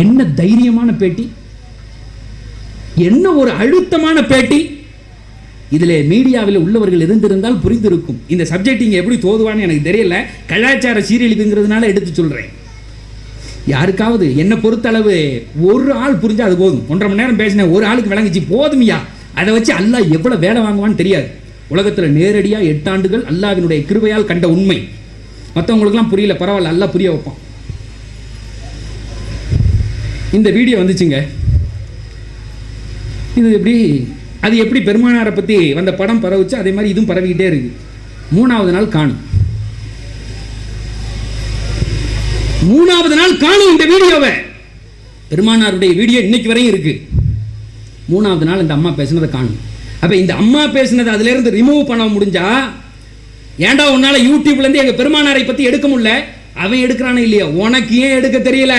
என்ன தைரியமான பேட்டி, என்ன ஒரு அழுத்தமான பேட்டி. இதுல மீடியாவில் உள்ளவர்கள் இருந்திருந்தால் புரிந்திருக்கும். இந்த சப்ஜெக்ட் இங்க எப்படி தோதுவான்னு எனக்கு தெரியல, கலாச்சார சீரழிவுங்கிறதுனால எடுத்து சொல்றேன். யாருக்காவது என்ன பொறுத்தளவு ஒரு ஆள் புரிஞ்சா அது போதும். 1.5 மணி நேரம் பேசினேன், ஒரு ஆளுக்கு விளங்குச்சு போதுமியா. அதை வச்சு அல்லாஹ் எவ்வளவு வேலை வாங்குவான்னு தெரியாது. உலகத்துல நேரடியா 8 ஆண்டுகள் அல்லாஹ்வினுடைய கிருபையால் கண்ட உண்மை. மற்றவங்களுக்குலாம் புரியல, பரவாயில்ல, அல்லாஹ் புரிய வைப்பான். இந்த வீடியோ வந்துச்சுங்க, இது எப்படி, அது எப்படி பெருமானாரை பத்தி வந்த படம் பரவுச்சு, அதே மாதிரி இதுவும் பரவிக்கிட்டே இருக்கு. 3வது நாள் காணும், 3வது நாள் காணும் இந்த வீடியோவை. பெருமானாருடைய வீடியோ இன்னைக்கு வரையும் இருக்கு. 3வது நாள் இந்த அம்மா பேசுனதை காணும். அப்ப இந்த அம்மா பேசுனதை அதுல இருந்து ரிமூவ் பண்ண முடிஞ்சா, ஏன்டா உன்னால யூடியூப்ல இருந்து எங்க பெருமானாரை பத்தி எடுக்க முடியல, அவன் எடுக்கிறானே இல்லையா, உனக்கு ஏன் எடுக்க தெரியல?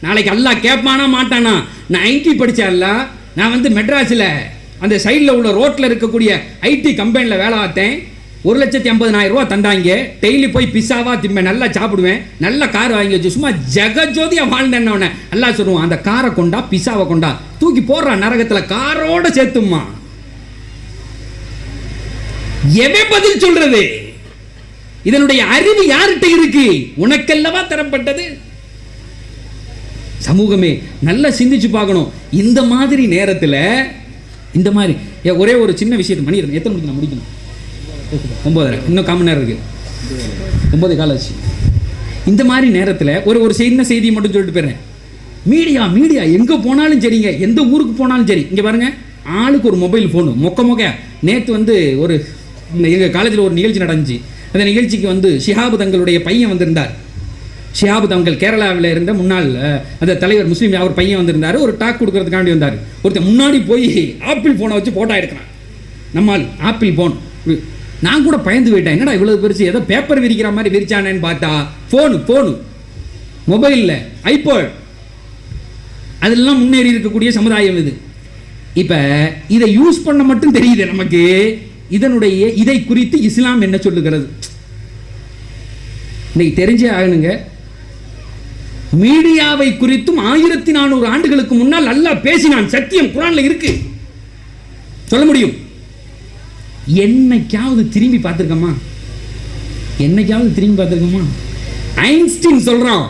நாளைக்கு அல்லாஹ் கேட்பானா மாட்டானா? நான் ஐடி படிச்சேன்ல, நான் வந்து மெட்ராஸில் அந்த சைடில் உள்ள ரோட்டில் இருக்கக்கூடிய ஐடி கம்பெனியில் வேலை பார்த்தேன். 1,50,000 ரூபா தந்தாங்க. டெய்லி போய் பிஸாவா திம்பேன், நல்லா சாப்பிடுவேன், நல்ல கார் வாங்கி வச்சு சும்மா ஜெகஜோதியா வாழ்ந்தேன்னு எல்லாம் சொல்லுவான். அந்த காரை கொண்டா, பிஸாவை கொண்டா, தூக்கி போடுறான் நரகத்தில் காரோட சேர்த்துமா. எவன் பதில் சொல்றது? இதனுடைய அறிவு யார்கிட்ட இருக்கு? உனக்கல்லவா தரப்பட்டது. சமூகமே நல்லா சிந்திச்சு பார்க்கணும். இந்த மாதிரி நேரத்தில் இந்த மாதிரி ஒரே ஒரு சின்ன விஷயத்தை பண்ணிடுறேன். எத்தனை மணிக்கு நான் முடிக்கணும்? 9:30, இன்னும் 1/4 மணி நேரம் இருக்கு. 9 கால் ஆச்சு. இந்த மாதிரி நேரத்தில் ஒரு சின்ன செய்தியை மட்டும் சொல்லிட்டு போயிடுறேன். மீடியா எங்கே போனாலும் சரிங்க, எந்த ஊருக்கு போனாலும் சரி, இங்கே பாருங்க, ஆளுக்கு ஒரு மொபைல் ஃபோனு மொக்க. நேற்று வந்து ஒரு எங்கள் காலேஜில் ஒரு நிகழ்ச்சி நடந்துச்சு. அந்த நிகழ்ச்சிக்கு வந்து ஷிஹாபு தங்களுடைய பையன் வந்திருந்தார். ஷிஹாபு தங்கள் கேரளாவில் இருந்த முன்னாள் அந்த தலைவர் முஸ்லீம், அவர் பையன் வந்திருந்தார். ஒரு டாக் கொடுக்கறதுக்காண்டி வந்தார். ஒருத்தர் முன்னாடி போய் ஆப்பிள் ஃபோனை வச்சு போட்டோ எடுக்கிறான். நம்மால் ஆப்பிள் ஃபோன், நான் கூட பயந்து போயிட்டேன், என்னடா இவ்வளவு பெருசு, ஏதோ பேப்பர் விரிக்கிற மாதிரி விரிச்சானேன்னு பார்த்தா ஃபோனு மொபைலில் ஐபோட், அதெல்லாம் முன்னேறி இருக்கக்கூடிய சமுதாயம் இது. இப்போ இதை யூஸ் பண்ண மட்டும் தெரியுது நமக்கு. இதை குறித்து இஸ்லாம் என்ன சொல்லுகிறது இன்னைக்கு தெரிஞ்சே ஆகணுங்க. மீடியாவை குறித்தும் 1400 ஆண்டுகளுக்கு முன்னால் அல்லாஹ் பேசினான். சத்தியம் குர்ஆன்ல இருக்கு, சொல்ல முடியும். என்னைக்காவது திரும்பி பார்த்திருக்கோமா? ஐன்ஸ்டீன் சொல்றான்,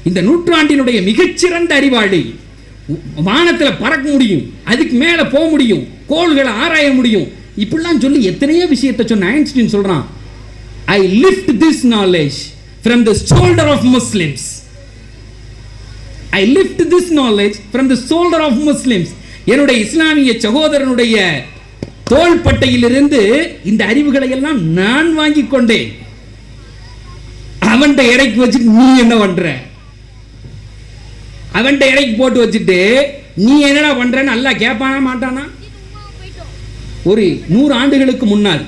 இந்த நூற்றாண்டினுடைய மிகச்சிறந்த அறிவாளி, வானத்தில் பறக்க முடியும், அதுக்கு மேல போக முடியும், கோள்களை ஆராய முடியும், இப்படிலாம் சொல்லி எத்தனையோ விஷயத்தை சொன்ன ஐன்ஸ்டீன் சொல்றான், I lift this knowledge from the shoulder of Muslims. I lift this knowledge from the shoulder of Muslims. என்னுடைய இஸ்லாமிய சகோதரனுடைய தோள்பட்டையிலிருந்து இந்த அறிவுகளை எல்லாம் நான் வாங்கி கொண்டேன். அவன்கிட்ட இறக்கி வச்சுட்டு நீ என்ன பண்ற? அவன்கிட்ட இறக்கி போட்டு வச்சுட்டு நீ என்னடா பண்றன்னு அல்லாஹ் கேட்பானா மாட்டானா? ஒரு 100 ஆண்டுகளுக்கு முன்னால்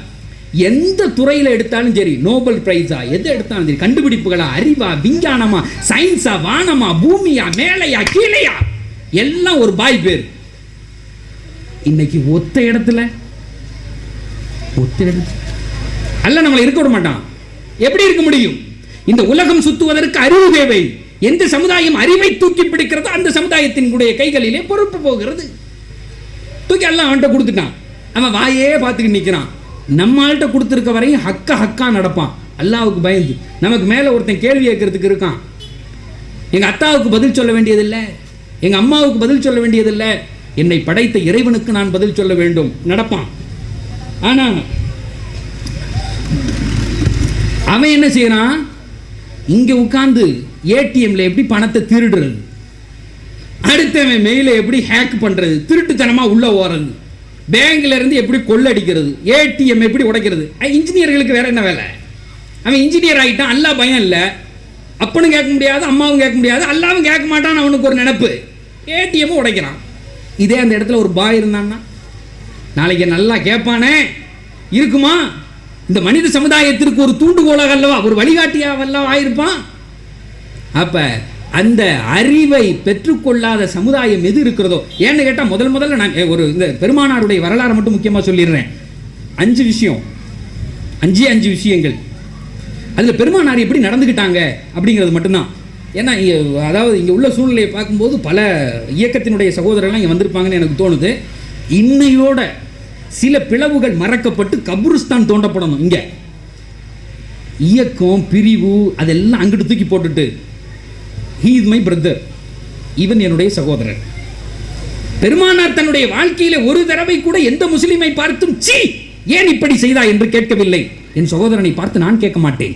எந்த துறையில் எடுத்தாலும் சரி, நோபல் பிரைஸா எது எடுத்தாலும் சரி, கண்டுபிடிப்புகளா, அறிவா, விஞ்ஞானமா, சயின்ஸா, வானமா, பூமியா, மேலையா, கீழையா, எல்லாம் ஒரு பாய் பேர். இன்னைக்கு ஒத்த இடத்துல அல்ல நம்மளை இருக்க விட மாட்டான். எப்படி இருக்க முடியும்? இந்த உலகம் சுத்துவதற்கு அறிவு தேவை. எந்த சமுதாயம் அறிவை தூக்கி பிடிக்கிறதோ அந்த சமுதாயத்தின் கைகளிலே பொறுப்பு போகிறது. தூக்கி எல்லாம் அவன்கிட்ட கொடுத்துட்டான். அவன் வாயே பார்த்துக்கிட்டு நிற்கிறான். நம்ம ஆள்கிட்ட கொடுத்துருக்க வரையும் ஹக்கா நடப்பான். அல்லாவுக்கு பயந்து. நமக்கு மேலே ஒருத்தன் கேள்வி கேட்கறதுக்கு இருக்கான். எங்கள் அத்தாவுக்கு பதில் சொல்ல வேண்டியதில்லை, எங்கள் அம்மாவுக்கு பதில் சொல்ல வேண்டியதில்லை, என்னை படைத்த இறைவனுக்கு நான் பதில் சொல்ல வேண்டும். நடப்பான். ஆனால் அவன் என்ன செய்யறான்? இங்கே உட்கார்ந்து ஏடிஎம்ல எப்படி பணத்தை திருடுறது, அடுத்தவன் மெயிலை எப்படி ஹேக் பண்றது, திருட்டுத்தனமாக உள்ள ஓடுறது, பேங்க்ல இருந்து எப்படி கொள்ளடிக்கிறது, ஏடிஎம் எப்படி உடைக்கிறது. இன்ஜினியர்களுக்கு வேற என்ன வேலை? அவன் இன்ஜினியர் ஆகிட்டான். அல்லா பயம் இல்லை. அப்பனும் கேட்க முடியாது, அம்மாவும் கேட்க முடியாது, அல்லாவும் கேட்க மாட்டான். அவனுக்கு ஒரு நினைப்பு, ஏடிஎம் உடைக்கிறான். இதே அந்த இடத்துல ஒரு பாய் இருந்தான்னா நாளைக்கு நல்லா கேட்பானே. இருக்குமா? இந்த மனித சமுதாயத்திற்கு ஒரு தூண்டுகோலாக அல்லவா, ஒரு வழிகாட்டியாக அல்லவா ஆயிருப்பான். அப்ப அந்த அறிவை பெற்றுக்கொள்ளாத சமுதாயம் எது இருக்கிறதோ, ஏன்னு கேட்டால் முதல்ல நான் ஒரு இந்த பெருமானாருடைய வரலாறு மட்டும் முக்கியமாக சொல்லிடுறேன். 5 விஷயம், 5 விஷயங்கள். அதில் பெருமானார் எப்படி நடந்துக்கிட்டாங்க அப்படிங்கிறது மட்டும்தான். ஏன்னா அதாவது இங்கே உள்ள சூழ்நிலையை பார்க்கும்போது பல இயக்கத்தினுடைய சகோதரர்கள் இங்கே வந்திருப்பாங்கன்னு எனக்கு தோணுது. இன்னையோட சில பிளவுகள் மறக்கப்பட்டு கபுருஸ்தான் தோண்டப்படணும். இங்கே இயக்கம் பிரிவு அதெல்லாம் அங்கிட்டு தூக்கி போட்டுட்டு, he is my brother, இவன் என்னுடைய சகோதரன். பெருமானார் தன்னுடைய வாழ்க்கையில ஒரு தடவை கூட எந்த முஸ்லிமை பார்த்தும் சீ ஏன் இப்படி செய்தா என்று கேட்கவில்லை. என் சகோதரனை பார்த்து நான் கேட்க மாட்டேன்.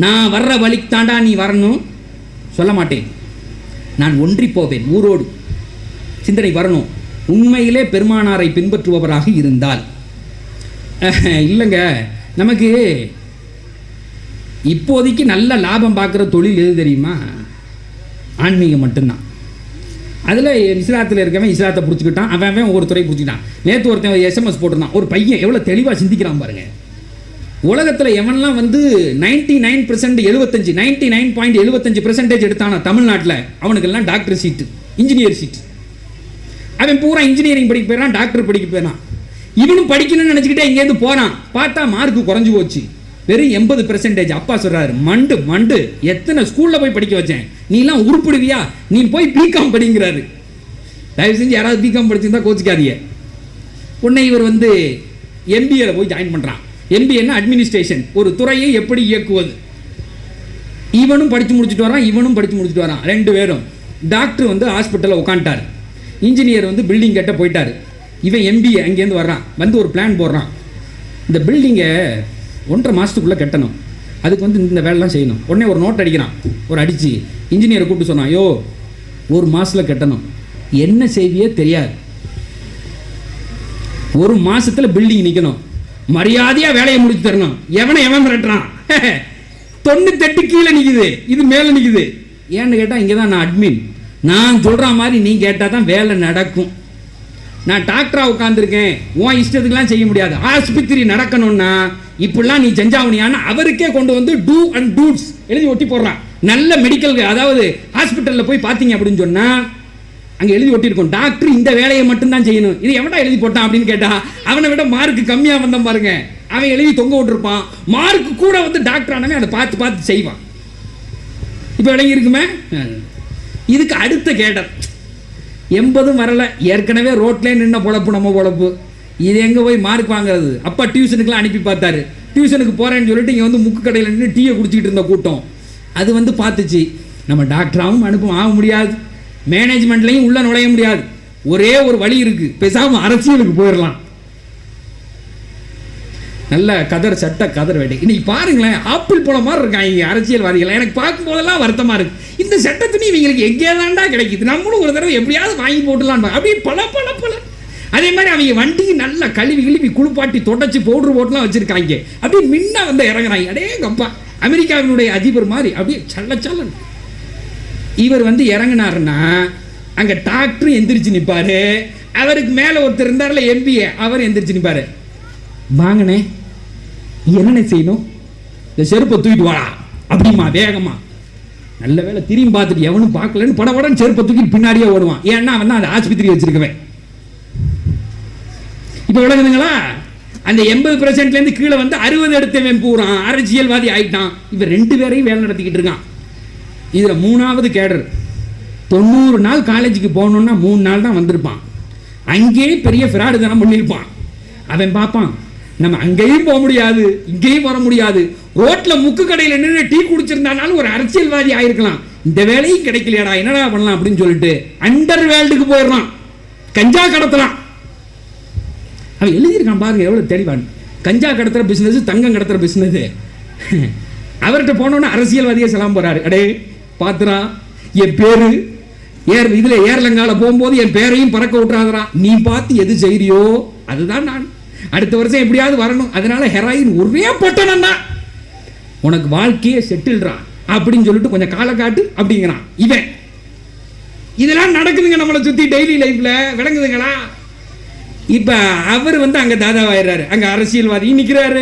நான் வர்ற வழிக்கு தாண்டா நீ வரணும் சொல்ல மாட்டேன். நான் ஒன்றி போவேன். ஊரோடு சிந்தனை வரணும். உண்மையிலே பெருமானாரை பின்பற்றுபவராக இருந்தால். இல்லைங்க, நமக்கு இப்போதைக்கு நல்ல லாபம் பார்க்குற தொழில் எது தெரியுமா? ஆன்மீகம் மட்டும்தான். அதில் இஸ்லாத்தில் இருக்கவன் இஸ்லாத்தை பிடிச்சிக்கிட்டான், அவன் ஒவ்வொரு துறை பிடிச்சிக்கிட்டான். நேற்று ஒருத்தன் எஸ்எம்எஸ் போட்டிருந்தான். ஒரு பையன் எவ்வளோ தெளிவாக சிந்திக்கிறான் பாருங்க. உலகத்தில் எவன்லாம் 99% 99.75% எடுத்தானா தமிழ்நாட்டில், அவனுக்கெல்லாம் டாக்டர் சீட்டு, இன்ஜினியர் சீட்டு. அவன் பூரா இன்ஜினியரிங் படிக்க போயிடான், டாக்டர் படிக்க போயிடான். இவனும் படிக்கணும்னு நினச்சிக்கிட்டே இங்கேருந்து போகிறான். பார்த்தா மார்க்கு குறைஞ்சி போச்சு, வெறும் 80%. அப்பா சொல்கிறாரு, மண்டு எத்தனை ஸ்கூலில் போய் படிக்க வச்சேன், நீலாம் உருப்பிடுவியா, நீ போய் பிகாம் படிங்கிறாரு. தயவு செஞ்சு யாராவது பிகாம் படிச்சிருந்தா கோச்சிக்காதீங்க. உடனே இவர் எம்பிஏல போய் ஜாயின் பண்ணுறான். எம்பிஏன்னா அட்மினிஸ்ட்ரேஷன், ஒரு துறையை எப்படி இயக்குவது. இவனும் படித்து முடிச்சுட்டு வரான், இவனும் படித்து முடிச்சுட்டு வரான். 2 பேரும். டாக்டர் ஹாஸ்பிட்டலில் உட்காந்துட்டார், இன்ஜினியர் பில்டிங் கட்ட போயிட்டார். இவன் எம்பிஏ அங்கேருந்து வர்றான், ஒரு பிளான் போடுறான். இந்த பில்டிங்கை 1.5 மாதத்துக்குள்ளே கட்டணும், அதுக்கு இந்த வேலைலாம் செய்யணும். உடனே ஒரு நோட் அடிக்கிறான். ஒரு அடித்து இன்ஜினியரை கூப்பிட்டு சொன்னான், 1 மாதத்தில் கட்டணும், என்ன செய்வியே தெரியாது, 1 மாதத்தில் பில்டிங் நிற்கணும், மரியாதையாக வேலையை முடிச்சு தரணும். எவன் மிரட்டுறான்? 98 கீழே நிற்குது, இது மேலே நிற்குது. ஏன்னு கேட்டால் இங்கே தான் நான் அட்மின், நான் சொல்கிற மாதிரி நீ கேட்டால் தான் வேலை நடக்கும். நான் டாக்டராக உட்காந்துருக்கேன், உன் இஷ்டத்துக்குலாம் செய்ய முடியாது. ஆஸ்பத்திரி நடக்கணும்னா இப்படிலாம் நீ செஞ்சாவணியான்னு அவருக்கே கொண்டு டூ அண்ட் டூட்ஸ் எழுதி ஒட்டி போடுறான். நல்ல மெடிக்கல், அதாவது ஹாஸ்பிட்டலில் போய் பார்த்தீங்க அப்படின்னு சொன்னால் அங்கே எழுதி ஒட்டியிருக்கோம், டாக்டர் இந்த வேலையை மட்டும்தான் செய்யணும். இது எவன்டா எழுதி போட்டான் அப்படின்னு கேட்டால், அவனை விட மார்க்கு கம்மியாக வந்தான் பாருங்க, அவன் எழுதி தொங்க விட்டுருப்பான். மார்க்கு கூட டாக்டர் ஆனவன் அதை பார்த்து செய்வான். இப்போ விளங்கி இருக்குமே. இதுக்கு அடுத்த கேடர் 80 வரல, ஏற்கனவே ரோட்லேயே நின்ன பொழப்பு நம்ம பொழப்பு. இது எங்கே போய் மார்க் வாங்குறது? அப்பா டியூஷனுக்குலாம் அனுப்பி பார்த்தாரு. டியூஷனுக்கு போகிறேன்னு சொல்லிட்டு இங்கே முக்கு கடையில் நின்று டீயை குடிச்சிக்கிட்டு இருந்த கூட்டம் அது பார்த்துச்சு, நம்ம டாக்டராகவும் ஆக முடியாது, மேனேஜ்மெண்ட்லையும் உள்ள நுழைய முடியாது. ஒரே ஒரு வழி இருக்குது, பேசாமல் அரசியலுக்கு போயிடலாம். நல்ல கதர் வேட்டை. இன்னைக்கு பாருங்களேன், ஆப்பிள் போல மாதிரி இருக்காங்க அரசியல்வாதிகள். எனக்கு பார்க்கும் போதெல்லாம் வருத்தமா இருக்கு. இந்த சட்டத்துணி இவங்களுக்கு எங்கேதான்டா கிடைக்குது, நம்மளும் ஒரு தடவை எப்படியாவது வாங்கி போட்டுலாம். அப்படியே பல அதே மாதிரி அவங்க வண்டிக்கு நல்லா கழுவி குளிப்பாட்டி தொடச்சி பவுடர் போட்டுலாம் வச்சிருக்காங்க. அப்படியே முன்ன இறங்குறாங்க. அடே கப்பா, அமெரிக்காவினுடைய அதிபர் மாதிரி அப்படியே சல்ல. இவர் இறங்கினாருன்னா அங்க டாக்டர் எந்திரிச்சு நிற்பாரு, அவருக்கு மேல ஒருத்தர் இருந்தார்ல எம்பிஏ, அவர் எந்திரிச்சு நிற்பாரு. வாங்கனே, என்னென்ன செய்யணும், இந்த செருப்பை தூக்கிட்டு வாடா அப்படிமா வேகமா. நல்ல வேலை திரும்பி பார்த்துட்டு எவனும் பார்க்கலன்னு படன்னு செருப்பை தூக்கிட்டு பின்னாடியே ஓடுவான். ஏன்னா அவன் தான் அந்த ஆஸ்பத்திரி வச்சிருக்கவன். இப்ப விளங்குதுங்களா? அந்த 80% இருந்து கீழே வந்து 60 எடுத்தவன் பூரா அரசியல்வாதி ஆயிட்டான். இவ 2 பேரையும் வேலை நடத்திக்கிட்டு இருக்கான். இதுல 3வது கேடர் 90 நாள் காலேஜுக்கு போகணும்னா 3 நாள் தான் வந்திருப்பான். அங்கேயே பெரிய ஃப்ராடு தனம் பண்ணியிருப்பான். அவன் பார்ப்பான், நம்ம அங்கேயும் போக முடியாது, இங்கேயும் வர முடியாது, ரோட்ல முக்கு கடையில் நின்று டீ குடிச்சிருந்தாலும் ஒரு அரசியல்வாதி ஆயிருக்கலாம், இந்த வேலையும் கிடைக்கலையாடா, என்னடா பண்ணலாம் அப்படின்னு சொல்லிட்டு அண்டர் வேர்ல்டுக்கு போயிடுறான், கஞ்சா கடத்தலாம். அவன் எழுதியிருக்கான் பாருங்க எவ்வளவு தெளிவான். கஞ்சா கடத்துற பிசினஸ், தங்கம் கடத்துற பிசினஸ். அவர்கிட்ட போனோன்னு அரசியல்வாதியே சலாம் போறாரு. அடே பாத்துரா, என் பேரு இதுல ஏர்லங்கால போகும்போது என் பேரையும் பறக்க விட்டுறாதரா, நீ பார்த்து எது செய்யறியோ அதுதான் நான், அடுத்த வருஷம் எப்படியாவது வரணும், அதனால ஹெராயின் ஒரே பொட்டனம் தான், உனக்கு வாழ்க்கையே செட்டில்றான் அப்படின்னு சொல்லிட்டு கொஞ்சம் காலை காட்டு அப்படிங்கிறான். இவன் இதெல்லாம் நடக்குதுங்க நம்மளை சுத்தி டெய்லி லைஃப்ல, விளங்குதுங்களா? இப்ப அவர் வந்து அங்க தாதாவாயிடுறாரு, அங்க அரசியல்வாதி நிக்கிறாரு,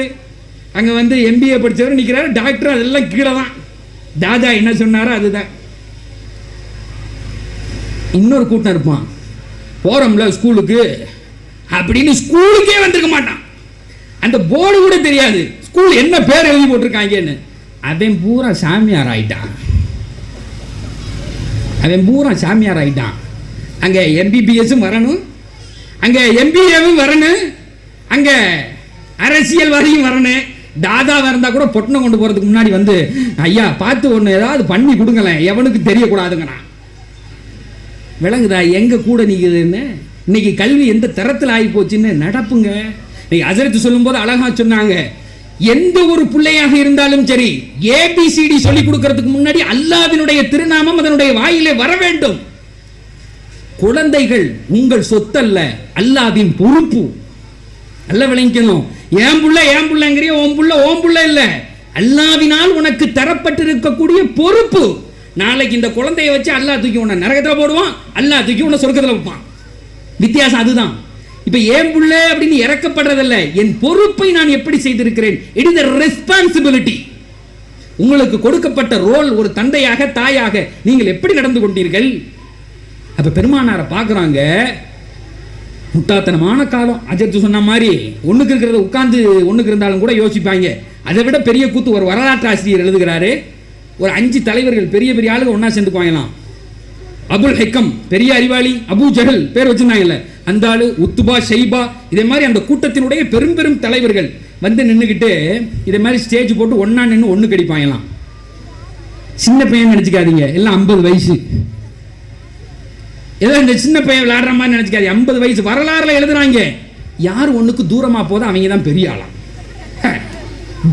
அங்க வந்து MBA படிச்சவர் நிக்கிறாரு, டாக்டர், அதெல்லாம் கீழே தான். தாதா என்ன சொன்னாரோ அதுதான். இன்னொரு கூட்டம் இருப்பான், போறோம்ல ஸ்கூலுக்கு அப்படின்னு ஸ்கூலுக்கே வந்திருக்க மாட்டான், அந்த போர்டு கூட தெரியாது ஸ்கூல் என்ன பேர் எழுதி போட்டிருக்காங்கன்னு. அவன் பூரா சாமியார் ஆயிட்டான், அவன் பூரா சாமியார் ஆயிட்டான். அங்க MBBSம் வரணும், அங்க MBAவும் வரணும், அங்க அரசியல்வாதியும் வரணும். தாதா இருந்தா கூட பொட்டணம் கொண்டு போறதுக்கு முன்னாடி வந்து, ஐயா பார்த்து ஒண்ணு ஏதாவது பண்ணி கொடுங்களேன், எவனுக்கு தெரியக்கூடாதுங்கண்ணா. விளங்குதா எங்க கூட நீக்குதுன்னு? இன்னைக்கு கல்வி எந்த தரத்தில் ஆகி போச்சுன்னு நடப்புங்க. இன்னைக்கு ஹஜ்ரத் சொல்லும் போது அழகா சொன்னாங்க, எந்த ஒரு பிள்ளையாக இருந்தாலும் சரி ABCD சொல்லி கொடுக்கிறதுக்கு முன்னாடி அல்லாஹ்வினுடைய திருநாமம் அதனுடைய வாயிலே வர வேண்டும். குழந்தைகள் உங்கள் சொத்தல்ல, அல்லாஹ்வின் பொறுப்பு. நல்ல விளங்கிக்கணும். ஏன் புள்ளங்கிறிய, ஓம் புள்ள இல்ல, அல்லாஹ்வினால் உனக்கு தரப்பட்டிருக்கக்கூடிய பொறுப்பு. நாளைக்கு இந்த குழந்தையை வச்சு அல்லாஹ் தூக்கி உன்னை நரகத்தில் போடுவான், அல்லாஹ் தூக்கி உன்னை சொர்க்கத்தில் வைப்பான். வித்தியாசம் அதுதான். இப்ப ஏன் புள்ள அப்படின்னு இறக்கப்படுறதில்ல, என் பொறுப்பை நான் எப்படி செய்திருக்கிறேன். It is a responsibility. உங்களுக்கு கொடுக்கப்பட்ட ரோல், ஒரு தந்தையாக தாயாக நீங்கள் எப்படி நடந்து கொண்டீர்கள். அப்ப பெருமானாரை பார்க்குறாங்க, முட்டாத்தனமான காலம். அஜர்த்து சொன்ன மாதிரி ஒண்ணுக்கு இருக்கிறத உட்கார்ந்து ஒண்ணுக்கு இருந்தாலும் கூட யோசிப்பாங்க. அதை விட பெரிய கூத்து ஒரு வரலாற்று ஆசிரியர் எழுதுகிறாரு. ஒரு 5 தலைவர்கள் பெரிய பெரிய ஆளுங்க ஒன்னா சேர்ந்துக்குவாங்களாம். அபுல் ஹைக்கம் பெரிய அறிவாளி, அபு ஜஹல் பேர் வச்சிருந்தாங்கல்ல அந்த ஆளு, உத்துபா, ஷைபா, இதே மாதிரி அந்த கூட்டத்தினுடைய பெரும் பெரும் தலைவர்கள் வந்து நின்றுக்கிட்டு இதே மாதிரி ஸ்டேஜ் போட்டு ஒன்னா நின்று ஒண்ணு கடிப்பாங்களாம். சின்ன பையன் நினைச்சுக்காதீங்க, எல்லாம் 50 வயசு. ஏதோ இந்த சின்ன பையன் விளையாடுற மாதிரி நினைச்சுக்காது, 50 வயசு. வரலாறுல எழுதுறாங்க, யார் ஒண்ணுக்கு தூரமா போதோ அவங்க தான் பெரிய ஆளாம்.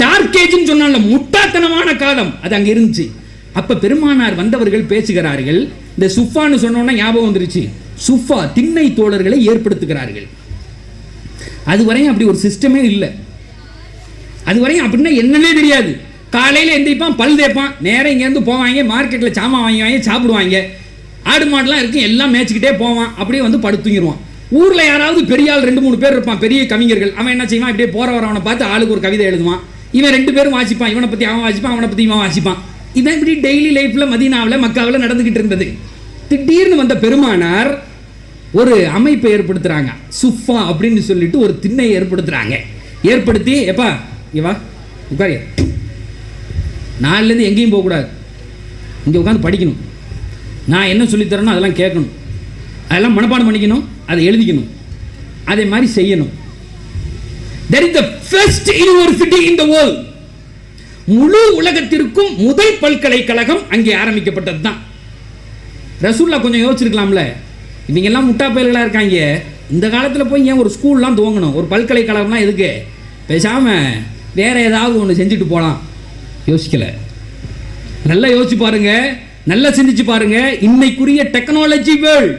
டார்க் ஏஜ்னு சொன்னால முட்டாத்தனமான காலம் அது அங்க இருந்துச்சு. அப்ப பெருமானார் வந்தவர்கள் பேசுகிறார்கள். இந்த சுஃபான்னு சொன்னோன்னா ஞாபகம் வந்துருச்சு. சுஃபா திண்ணை தோழர்களை ஏற்படுத்துகிறார்கள். அதுவரையும் அப்படி ஒரு சிஸ்டமே இல்லை. அதுவரையும் அப்படின்னா என்னன்னே தெரியாது. காலையில் எந்திரிப்பான், பல் தேய்ப்பான், நேரம் இங்கேருந்து போவாங்க, மார்க்கெட்டில் சாமான் வாங்கி சாப்பிடுவாங்க. ஆடு மாடெலாம் இருக்கும், எல்லாம் மேய்ச்சிக்கிட்டே போவான், அப்படியே வந்து படுத்துங்கிடுவான். ஊரில் யாராவது பெரிய ஆள் 2-3 பேர் இருப்பான், பெரிய கவிஞர்கள். அவன் என்ன செய்வான், இப்படியே போற வரவனை பார்த்து ஆளுக்கு ஒரு கவிதை எழுதுவான். இவன் 2 பேரும் வாசிப்பான், இவனை பற்றி அவன் வாசிப்பான், அவனை பற்றி இவன் வாசிப்பான். இதான் இப்படி டெய்லி லைஃப்ல மதீனாவில் மக்காவில் நடந்துகிட்டு இருந்தது. திடீர்னு வந்த பெருமானார் ஒரு அமைப்பை ஏற்படுத்துறாங்க. சுஃபா அப்படின்னு சொல்லிட்டு ஒரு திண்ணை ஏற்படுத்துறாங்க. ஏற்படுத்தி, எப்பா இவா உட்காரு, நாளிலேருந்து எங்கேயும் போகக்கூடாது, இங்கே உட்காந்து படிக்கணும், நான் என்ன சொல்லித்தரேனோ அதெல்லாம் கேட்கணும், அதெல்லாம் மனப்பாடம் பண்ணிக்கணும், அதை எழுதிக்கணும், அதே மாதிரி செய்யணும். That is the first university in the world. முழு உலகத்திற்கும் முதல் பல்கலைக்கழகம் அங்கே ஆரம்பிக்கப்பட்டது தான். ரசூல்லா கொஞ்சம் யோசிச்சிருக்கலாம்ல, இவங்க எல்லாம் முட்டா பயல்களா இருக்காங்க, இந்த காலத்தில் போய் ஏன் ஒரு ஸ்கூல்லாம் துவங்கணும், ஒரு பல்கலைக்கழகம்லாம் எதுக்கு, பேசாம வேற ஏதாவது ஒன்று செஞ்சுட்டு போகலாம். யோசிக்கல. நல்லா யோசிச்சு பாருங்க, நல்லா சிந்திச்சு பாருங்க. இன்னைக்குரிய டெக்னாலஜி வேர்ல்ட்,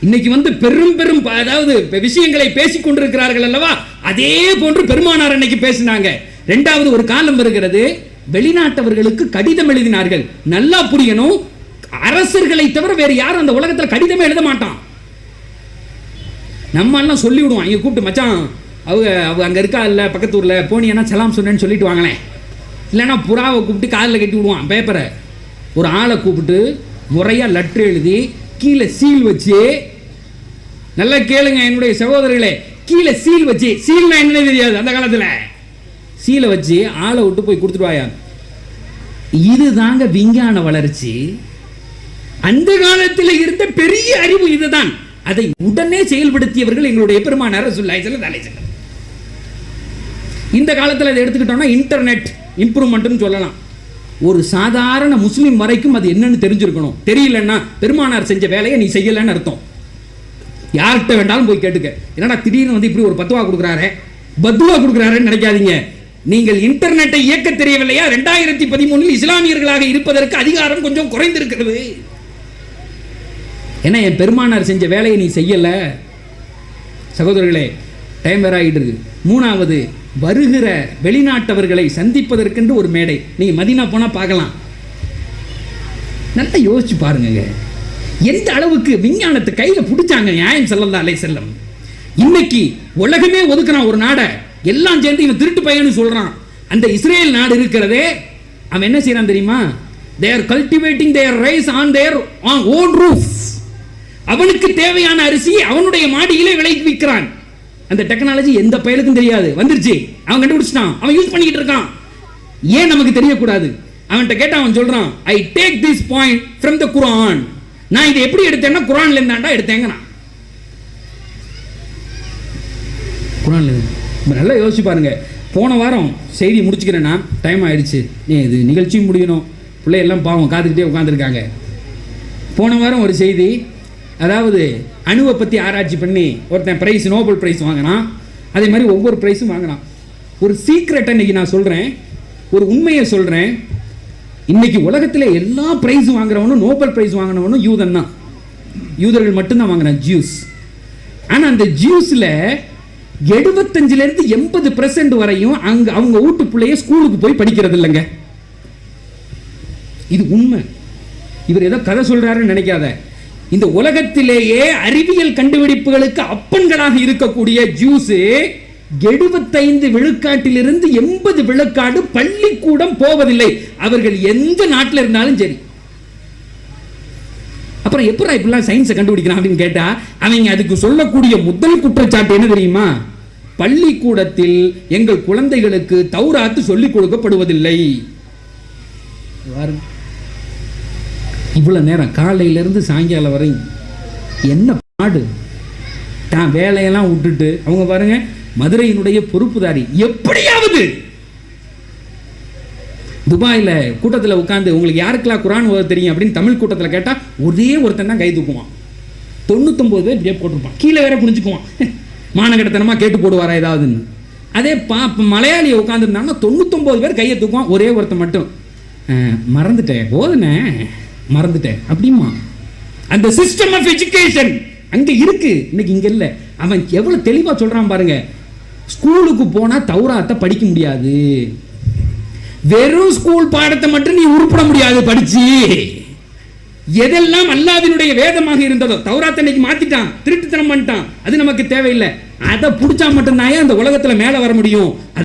இன்னைக்கு வந்து பெரும் பெரும் அதாவது விஷயங்களை பேசிக் கொண்டிருக்கிறார்கள் அல்லவா, அதே போன்று பெருமானார் அன்னைக்கு பேசினாங்க. 2வது ஒரு காலம் வருகிறது, வெளிநாட்டவர்களுக்கு கடிதம் எழுதினார்கள். நல்லா புரியணும், அரசர்களை தவிர வேறு யாரும் அந்த உலகத்தில் கடிதமே எழுத மாட்டான். நம்ம எல்லாம் சொல்லி விடுவான், இங்க கூப்பிட்டு மச்சான் அவங்க அங்க இருக்கா இல்ல பக்கத்தூர்ல போனியன்னா சலாம் சொன்னேன்னு சொல்லிட்டு வாங்களேன். இல்லைன்னா புறாவை கூப்பிட்டு காலில் கட்டி விடுவான் பேப்பரை. ஒரு ஆளை கூப்பிட்டு முறையா லெட்டர் எழுதி கீழே சீல் வச்சு நல்லா கேளுங்க என்னுடைய சகோதரர்களே, கீழே சீல் வச்சு, சீல்னா என்ன தெரியாது அந்த காலத்துல, சீலை வச்சு ஆளை விட்டு போய் கொடுத்துருவாயா. இதுதாங்க விஞ்ஞான வளர்ச்சி. அந்த காலத்தில் இருந்த பெரிய அறிவு இதுதான். அதை உடனே செயல்படுத்தியவர்கள் எங்களுடைய பெருமானார் ரசூலுல்லாஹி ஸல்லல்லாஹு அலைஹி வஸல்லம். இந்த காலத்தில் அதை எடுத்துக்கிட்டோம்னா இன்டர்நெட் இம்ப்ரூவ்மெண்ட்னு சொல்லலாம். ஒரு சாதாரண முஸ்லிம் வரைக்கும் அது என்னன்னு தெரிஞ்சிருக்கணும். தெரியலன்னா பெருமானார் செஞ்ச வேலையை நீ செய்யலன்னு அர்த்தம். யார்கிட்ட வேண்டாலும் போய் கேட்டுக்க. என்னடா திடீர்னு வந்து இப்படி ஒரு பத்துவா கொடுக்குறாரு, பத்துவா கொடுக்குறாருன்னு நினைக்காதீங்க. நீங்கள் இன்டர்நெட்டை இயக்க தெரியவில்லையா? 2013 இஸ்லாமியர்களாக இருப்பதற்கு அதிகாரம் கொஞ்சம் குறைந்திருக்கிறது. ஏன்னா என் பெருமானார் செஞ்ச வேலையை நீ செய்யல. சகோதரர்களே, டைம் வேற ஆகிட்டு இருக்கு. மூணாவது, வருகிற வெளிநாட்டவர்களை சந்திப்பதற்கென்று ஒரு மேடை. நீங்க மதீனா போனா பார்க்கலாம். நல்லா யோசிச்சு பாருங்க, எந்த அளவுக்கு விஞ்ஞானத்தை கையில பிடிச்சாங்க நாயகம் ஸல்லல்லாஹு அலைஹி வஸல்லம். இன்னைக்கு உலகமே ஒதுக்குறான் ஒரு நாடை, எல்லாம் சேர்ந்து இவன் திருட்டு பையன்னு சொல்றான். அந்த இஸ்ரேல் நாடு இருக்கிறதே, அவன் என்ன செய்யறான் தெரியுமா? they are cultivating their rice on their own roof. அவனுக்கு தேவையான அரிசியை அவனுடைய மாடியிலே விளைவிக்கிறான். அந்த டெக்னாலஜி எந்த பயலுக்கும் தெரியாது, வந்துருச்சு, அவன் கண்டுபிடிச்சிட்டான், அவன் யூஸ் பண்ணிக்கிட்டு இருக்கான். ஏன் நமக்கு தெரியக்கூடாது? அவன்கிட்ட கேட்டா அவன் சொல்றான், I take this point from the Quran. நான் இதை எப்படி எடுத்தேன்னா குர்ஆன்ல இருந்தாண்டா எடுத்தேங்க. நான் குர்ஆன்ல நல்லா யோசிச்சு பாருங்க. போன வாரம் செய்தி முடிச்சுக்கிறேன்னா டைம் ஆயிடுச்சு, இது நிகழ்ச்சியும் முடியணும், பிள்ளையெல்லாம் பாவம் காத்துக்கிட்டே உட்காந்துருக்காங்க. போன வாரம் ஒரு செய்தி, அதாவது அணுவை பற்றி ஆராய்ச்சி பண்ணி ஒருத்தன் பிரைஸ், நோபல் பிரைஸ் வாங்கினான். அதே மாதிரி ஒவ்வொரு பிரைஸும் வாங்கினான். ஒரு சீக்ரெட்டை இன்னைக்கு நான் சொல்கிறேன், ஒரு உண்மையை சொல்கிறேன். இன்னைக்கு உலகத்தில் எல்லா பிரைஸும் வாங்குறவனும், நோபல் பிரைஸ் வாங்கினவனும் யூதன் தான். யூதர்கள் மட்டும்தான் வாங்கினான், ஜூஸ். ஆனால் அந்த ஜூஸில் 75% 80% வரையும் அங்க அவங்க வீட்டு பிள்ளைய ஸ்கூலுக்கு போய் படிக்கிறது இல்லைங்க. இது உண்மை. இவர் ஏதோ கதை சொல்றாருன்னு நினைக்காத. இந்த உலகத்திலேயே அறிவியல் கண்டுபிடிப்புகளுக்கு அப்பன்களாக இருக்கக்கூடிய ஜூஸ் 75 விழுக்காட்டிலிருந்து 80 விழுக்காடு பள்ளிக்கூடம் போவதில்லை. அவர்கள் எந்த நாட்டில் இருந்தாலும் சரி. அப்புறம் எப்படா இப்படிலாம் சயின்ஸை கண்டுபிடிக்கிறான் அப்படின்னு கேட்டா, அவங்க அதுக்கு சொல்லக்கூடிய முதல் குற்றச்சாட்டு என்ன தெரியுமா? பள்ளிக்கூடத்தில் எங்கள் குழந்தைகளுக்கு தௌராத்து சொல்லிக் கொடுக்கப்படுவதில்லை. இவ்வளவு நேரம் காலையிலிருந்து சாயங்காலம் வரை என்ன பாடு. தான் வேலையெல்லாம் விட்டுட்டு அவங்க பாருங்க, மதுரையினுடைய பொறுப்புதாரி, எப்படியாவது துபாயில் கூட்டத்தில் உட்காந்து உங்களுக்கு யாருக்கெல்லாம் குர்ஆன் ஓத தெரியும் அப்படின்னு தமிழ் கூட்டத்தில் கேட்டால் ஒரே ஒருத்தன் தான் கை தூக்குவான். 99 பேர் இப்படியே போட்டிருப்பான், கீழே வேற புரிஞ்சுக்குவான், மானகடத்தனமாக கேட்டு போடுவாரா ஏதாவதுன்னு. அதே மலையாளியை உட்காந்துருந்தாங்கன்னா 99 பேர் கையை தூக்குவான், ஒரே ஒருத்தன் மட்டும் மறந்துட்டேன் போதுனே மறந்துட்டேன் அப்படிமா. அந்த சிஸ்டம் ஆஃப் எஜுகேஷன் அங்கே இருக்கு, இன்னைக்கு இங்கே இல்லை. அவன் எவ்வளோ தெளிவாக சொல்கிறான் பாருங்க. ஸ்கூலுக்கு போனால் தௌராத்தை படிக்க முடியாது, வெறும் ஸ்கூல் பாடத்தை மட்டும் நீ உருப்பட முடியாது படிச்சு. எதெல்லாம் அல்லாஹ்வினுடைய வேதமாக இருந்ததோ, தௌராத்தை இன்னைக்கு மாத்திட்டான், திருட்டுத்தனம் பண்ணிட்டான், அது நமக்கு தேவையில்லை. அதை பிடிச்சா மட்டும்தான் அந்த உலகத்துல மேல வர முடியும்.